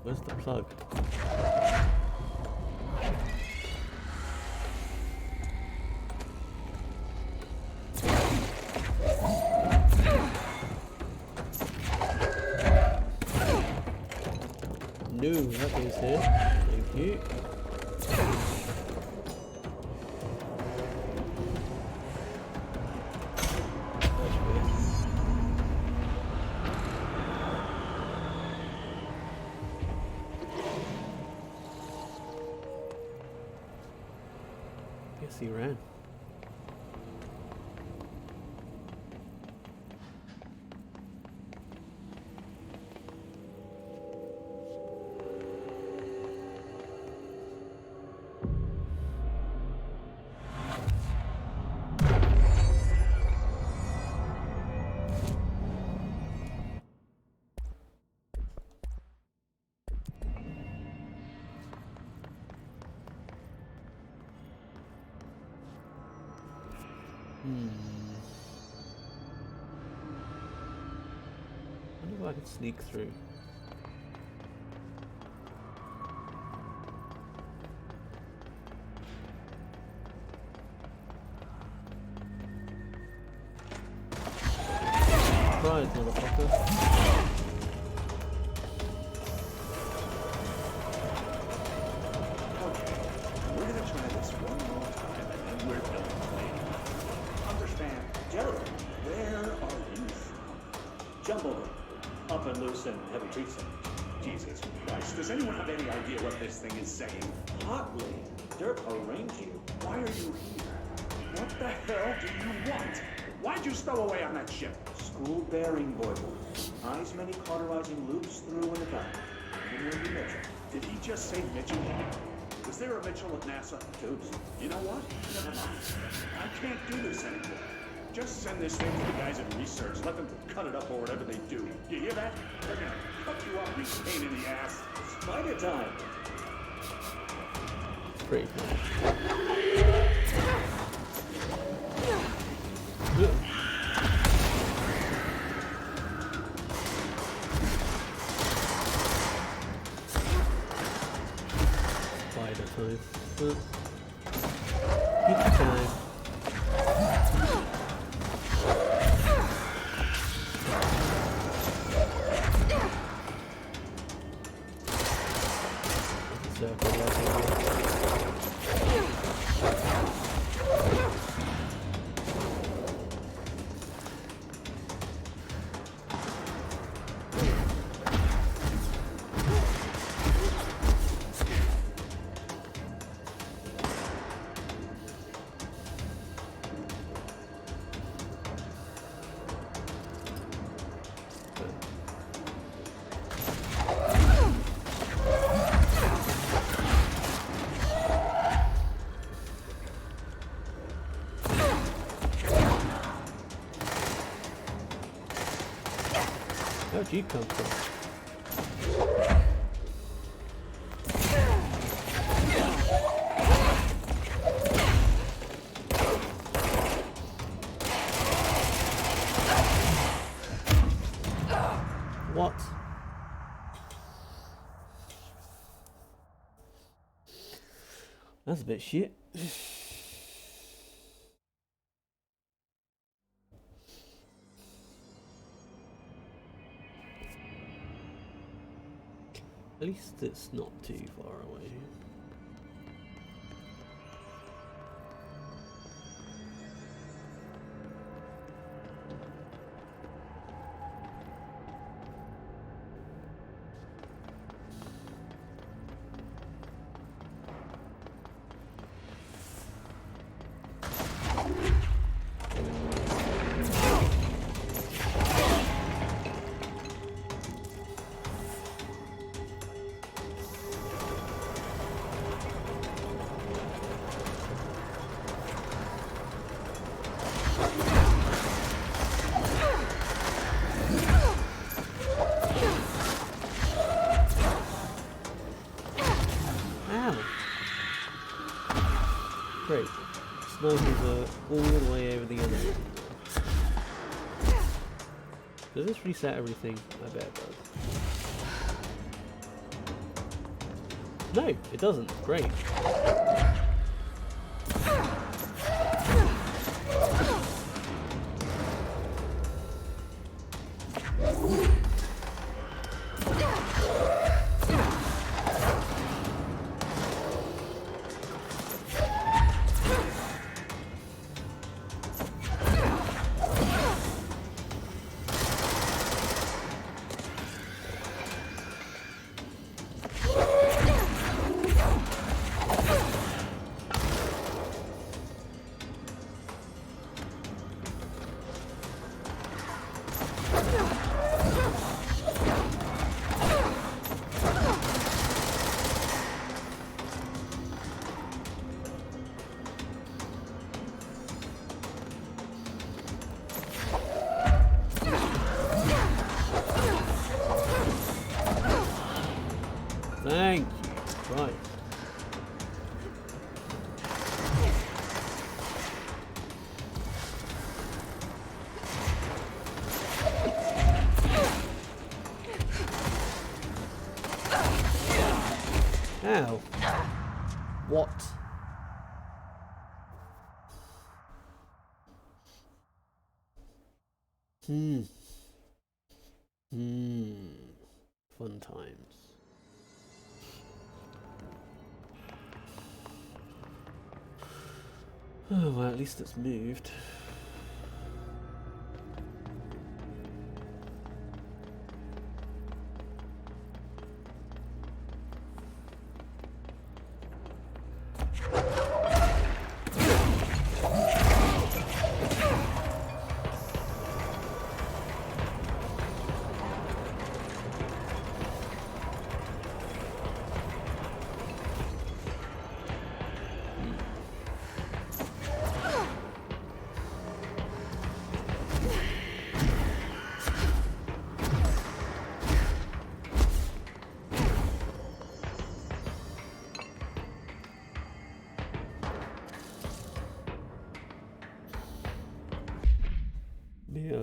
Where's the plug? No, that goes here. Thank you. That's weird. Guess he ran. I wonder if I could sneak through. Surprise, motherfucker. We're gonna try this one more time, and then we're done playing. Understand? Gentlemen, where are you from? Jumbled, up and loose and heavy treatment. Jesus Christ, does anyone have any idea what this thing is saying? Hotly, Dirk arranged you. Why are you here? What the hell do you want? Why'd you stow away on that ship? School bearing Boyle. Eyes many cauterizing loops through and about. Even when you Mitchell. Did he just say Mitchell? Was there a Mitchell at NASA? Tubes. You know what? Never mind. I can't do this anymore. Just send this thing to the guys at research. Let them cut it up or whatever they do. You hear that? They're gonna cut you up, you pain in the ass. Spider time. pretty fun. Spider time. Pizza time. Circle right Where'd you come from? What? That's a bit shit. At least it's not too far away. Great. Snipers are all the way over the other end. Does this reset everything? I bet it does. No, it doesn't. Great. Thank you. Right. Ow. What? Fun times. Oh, well, at least it's moved.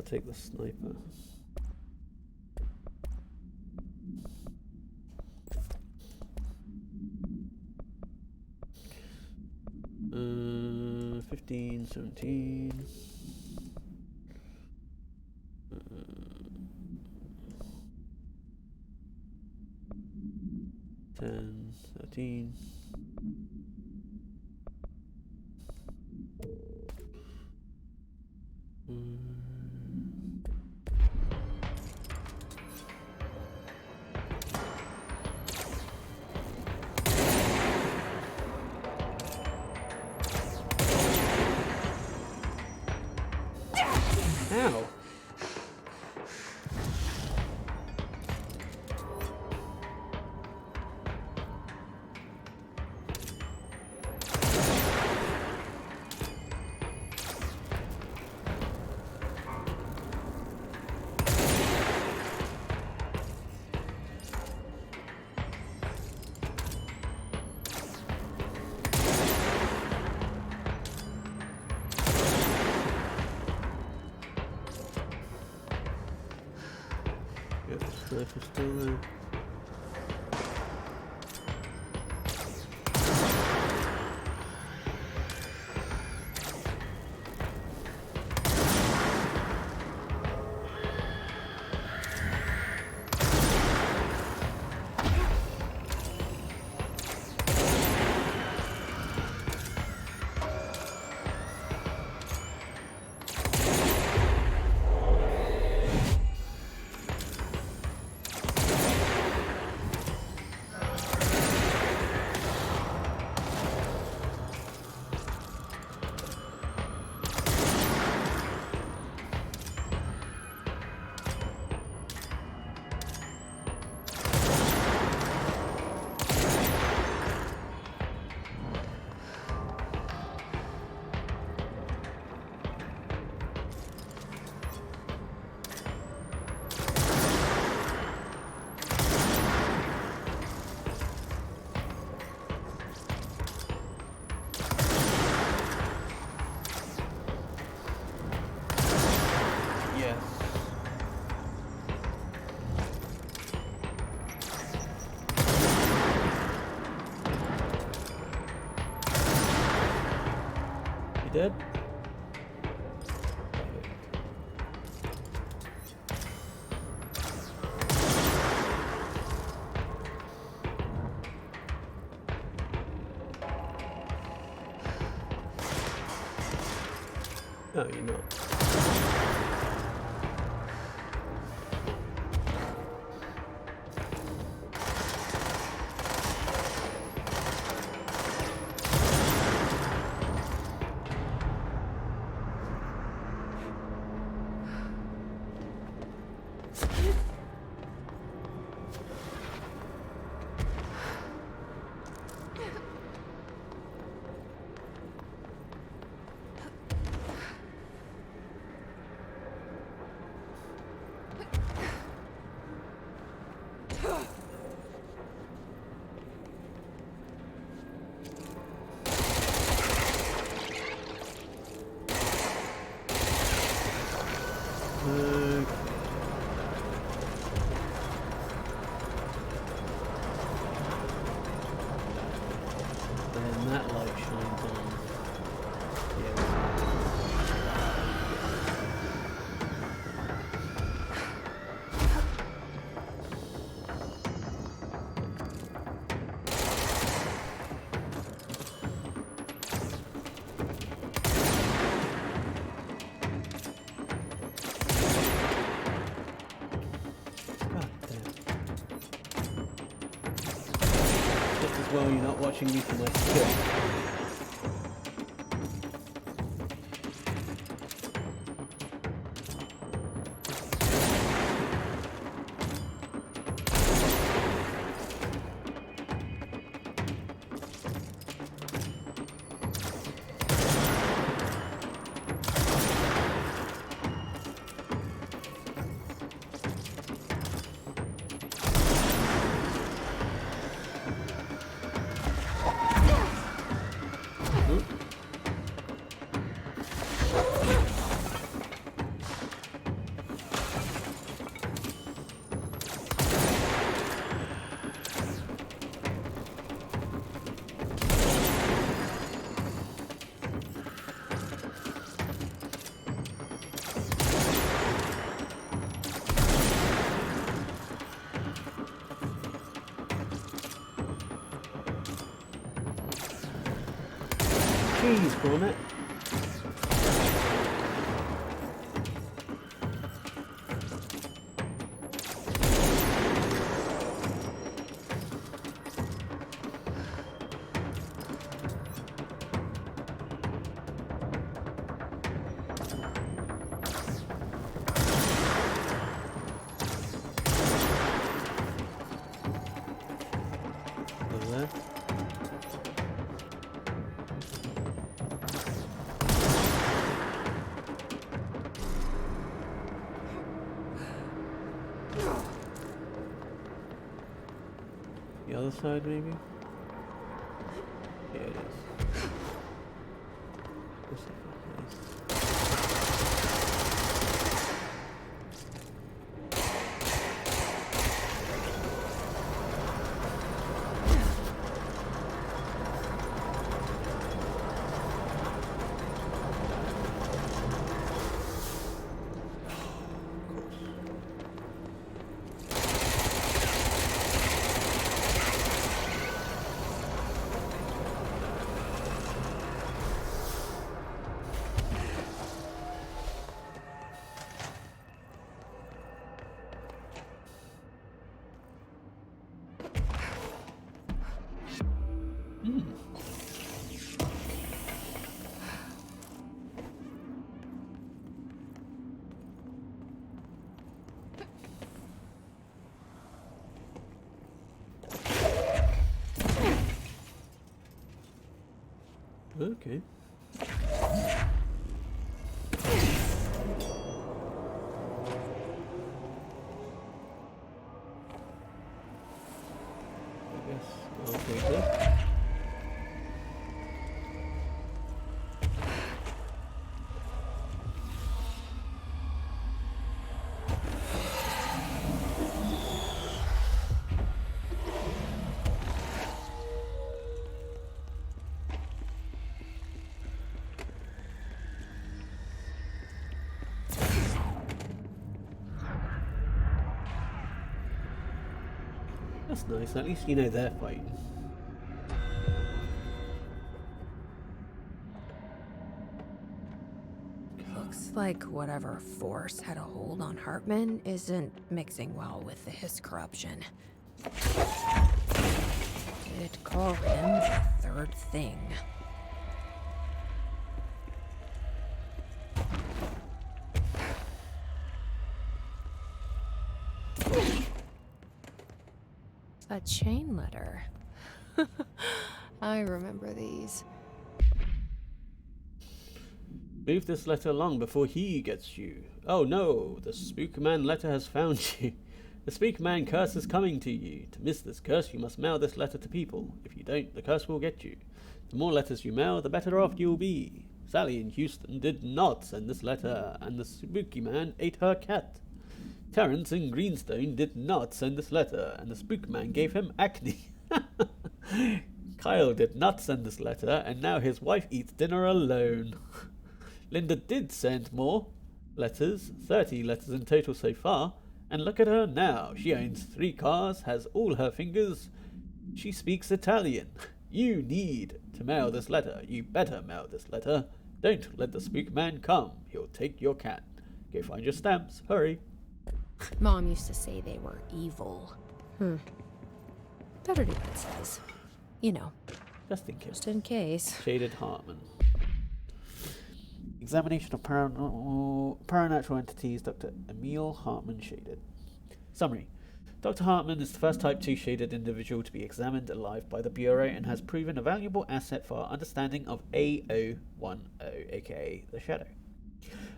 take the sniper. Uh, 15, 17. 10, 13. Ow. Sniper's still there. Dead? No, you're not. And that light shines on. Well, you're not watching me for my skill. Jeez, Cornet. Over there. The other side, maybe? Here it is. This is nice. Okay. I guess I'll take this. That's nice, at least you know they're fighting. Looks like whatever force had a hold on Hartman isn't mixing well with his corruption. Did call him the third thing. A chain letter. I remember these. Move this letter along before he gets you. Oh no, the Spookman letter has found you. The Spookman curse is coming to you. To miss this curse, you must mail this letter to people. If you don't, the curse will get you. The more letters you mail, the better off you'll be. Sally in Houston did not send this letter, and the Spooky Man ate her cat. Terrence in Greenstone did not send this letter, and the Spookman gave him acne. Kyle did not send this letter, and now his wife eats dinner alone. Linda did send more letters, 30 letters in total so far, and look at her now. She owns 3 cars, has all her fingers. She speaks Italian. You need to mail this letter. You better mail this letter. Don't let the Spookman come. He'll take your cat. Go find your stamps. Hurry. Mom used to say they were evil. Better do what it says. You know. Just in case. Just in case. Shaded Hartman. Examination of paranatural entities, Dr. Emil Hartman Shaded. Summary. Dr. Hartman is the first Type 2 shaded individual to be examined alive by the Bureau and has proven a valuable asset for our understanding of A010, aka the Shadow.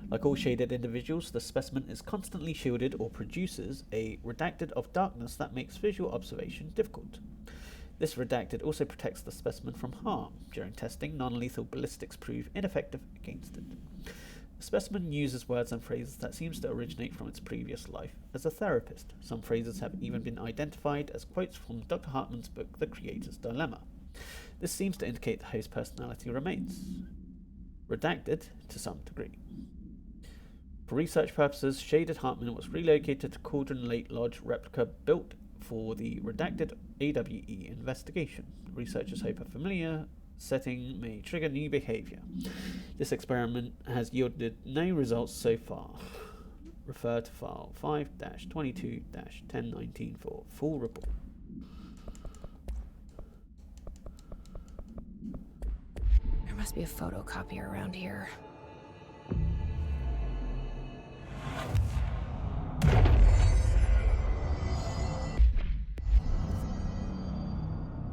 Like all shaded individuals, the specimen is constantly shielded or produces a redacted of darkness that makes visual observation difficult. This redacted also protects the specimen from harm. During testing, non-lethal ballistics prove ineffective against it. The specimen uses words and phrases that seems to originate from its previous life as a therapist. Some phrases have even been identified as quotes from Dr. Hartman's book, The Creator's Dilemma. This seems to indicate the host personality remains redacted to some degree. For research purposes, Shaded Hartman was relocated to Cauldron Lake Lodge replica built for the redacted AWE investigation. Researchers hope a familiar setting may trigger new behavior. This experiment has yielded no results so far. Refer to file 5-22-1019 for full report. There must be a photocopier around here.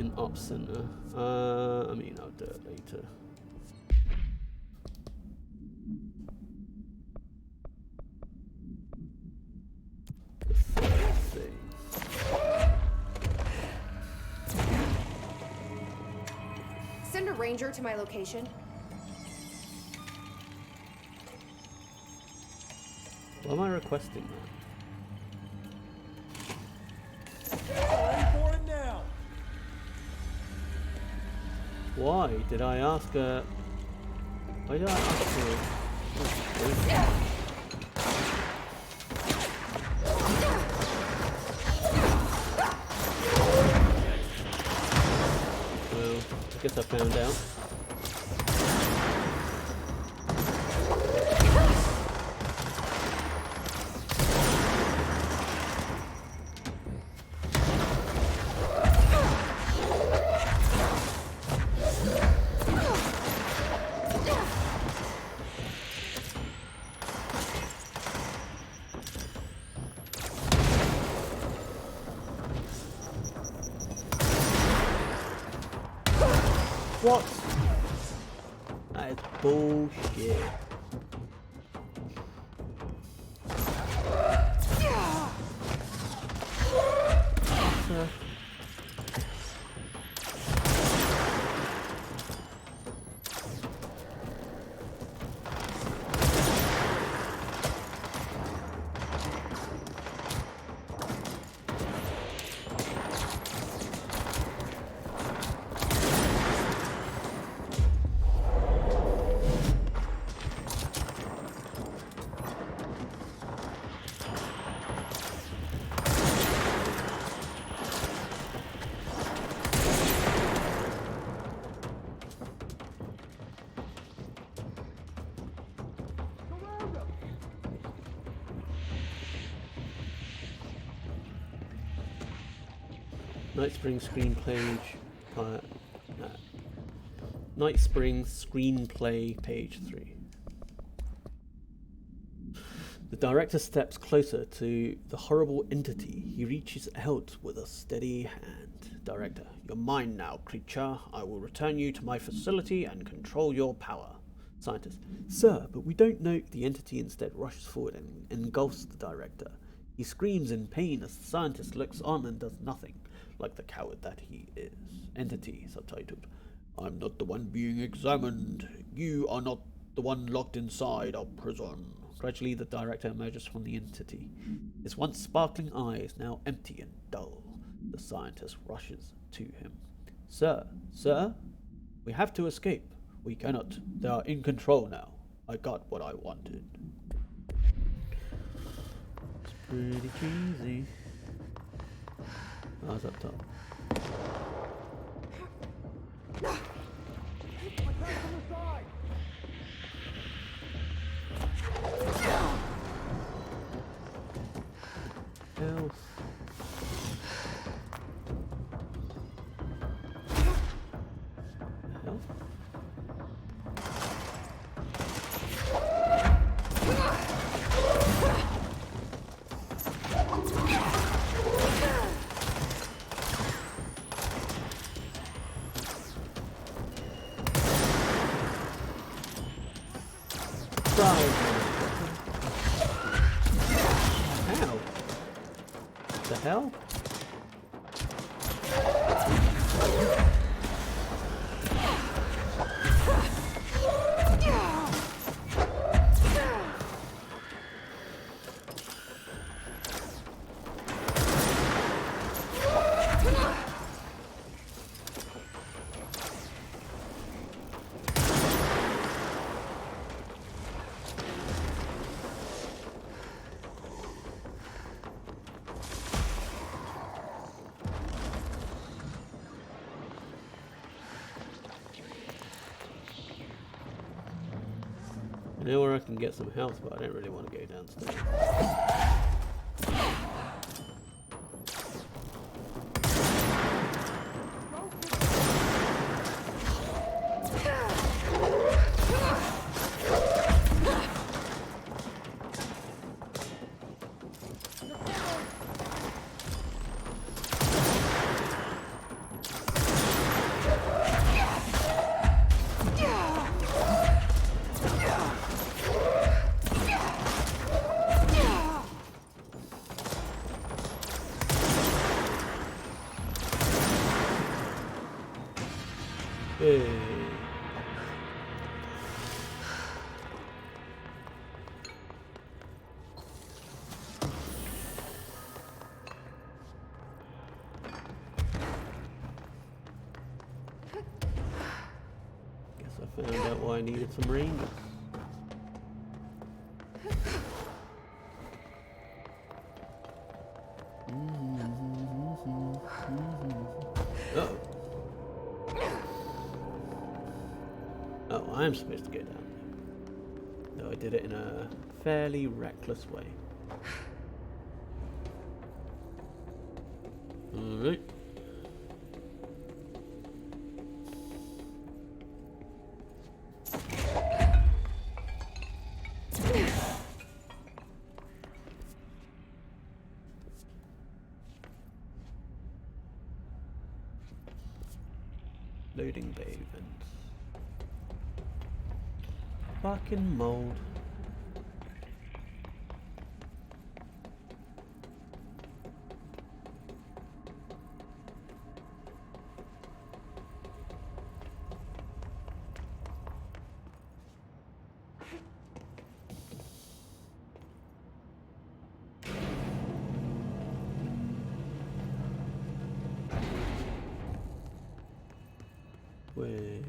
An ops center. I mean, I'll do it later. The third thing. Send a ranger to my location. Why am I requesting that? Why did I ask her? Why did I ask her? Well, I guess I found out. What? That is bullshit. Night Spring screenplay Night Spring screenplay page 3. The director steps closer to the horrible entity. He reaches out with a steady hand. Director, you're mine now, creature. I will return you to my facility and control your power. Scientist, sir, but we don't know. The entity instead rushes forward and engulfs the director. He screams in pain as the scientist looks on and does nothing, like the coward that he is. Entity, subtitled, I'm not the one being examined. You are not the one locked inside our prison. Gradually, the director emerges from the entity. His once sparkling eyes now empty and dull. The scientist rushes to him. Sir, we have to escape. We cannot. They are in control now. I got what I wanted. It's pretty cheesy. I was up top. Health. Ow. The hell? I know where I can get some health, but I don't really want to go downstairs. Found out why I needed some rangers. Uh-oh. Oh, I'm supposed to go down there. No, I did it in a fairly reckless way. Alright. Loading bay vents. Fucking mold. Way.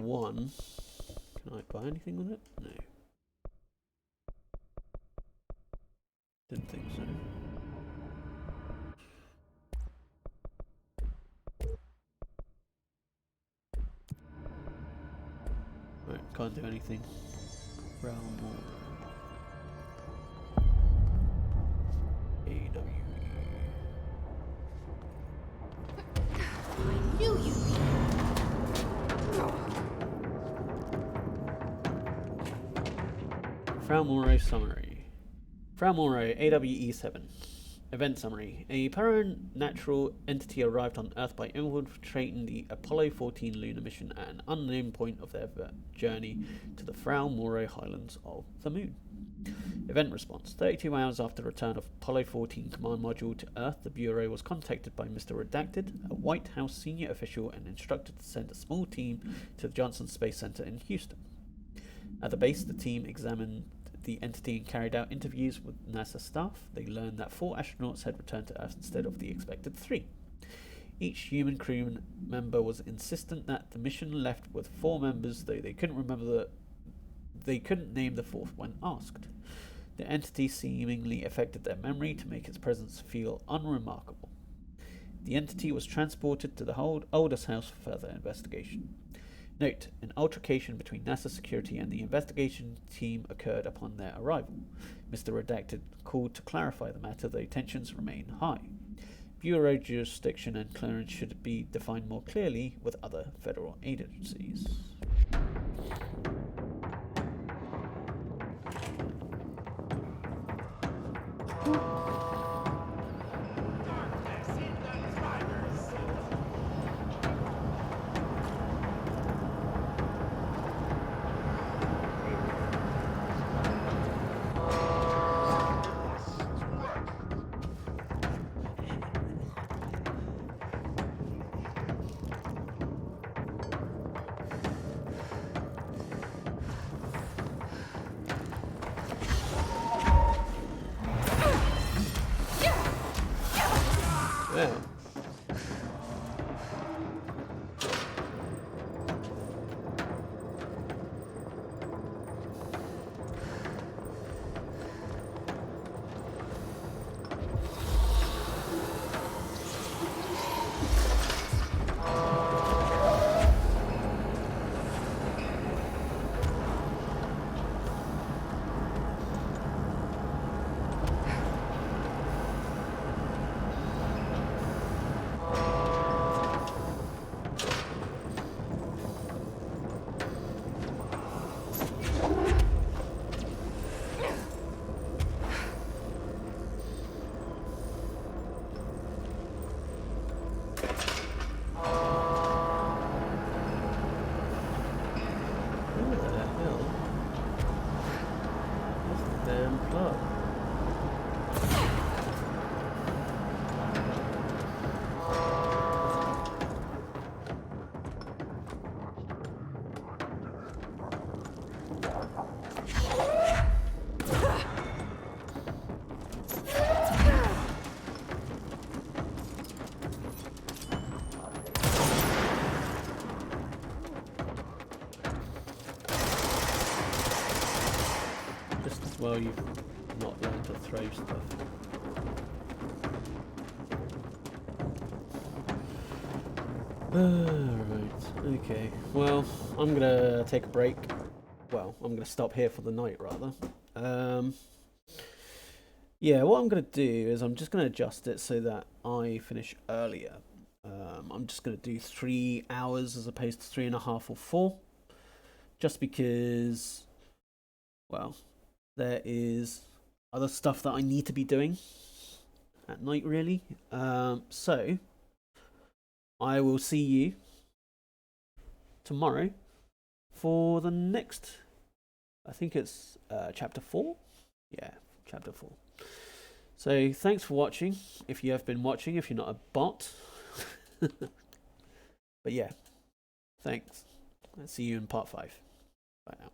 One. Can I buy anything with it? No. Didn't think so. Right, can't do anything. Realm AWE. I knew you'd be. Frau Moray summary. Frau Moray, AWE-7. Event summary. A paranatural entity arrived on Earth by infiltrating the Apollo 14 lunar mission at an unnamed point of their journey to the Frau Moray Highlands of the Moon. Event response. 32 hours after the return of Apollo 14 command module to Earth, the Bureau was contacted by Mr. Redacted, a White House senior official, and instructed to send a small team to the Johnson Space Center in Houston. At the base, the team examined the entity and carried out interviews with NASA staff. They learned that 4 astronauts had returned to Earth instead of the expected 3. Each human crew member was insistent that the mission left with 4 members, though they couldn't name the 4th when asked. The entity seemingly affected their memory to make its presence feel unremarkable. The entity was transported to the Oldest House for further investigation. Note, an altercation between NASA security and the investigation team occurred upon their arrival. Mr. Redacted called to clarify the matter, though tensions remain high. Bureau jurisdiction and clearance should be defined more clearly with other federal agencies. well you've not learned to throw stuff. Right, okay. Well, I'm gonna take a break. Well, I'm gonna stop here for the night, rather. Yeah, what I'm gonna do is I'm just gonna adjust it so that I finish earlier. I'm just gonna do 3 hours as opposed to 3.5 or 4, just because, well, there is other stuff that I need to be doing at night, really. So I will see you tomorrow for the next, I think it's chapter 4. Yeah, chapter 4. So thanks for watching, if you have been watching, if you're not a bot. But yeah, thanks. I'll see you in part 5. Bye now.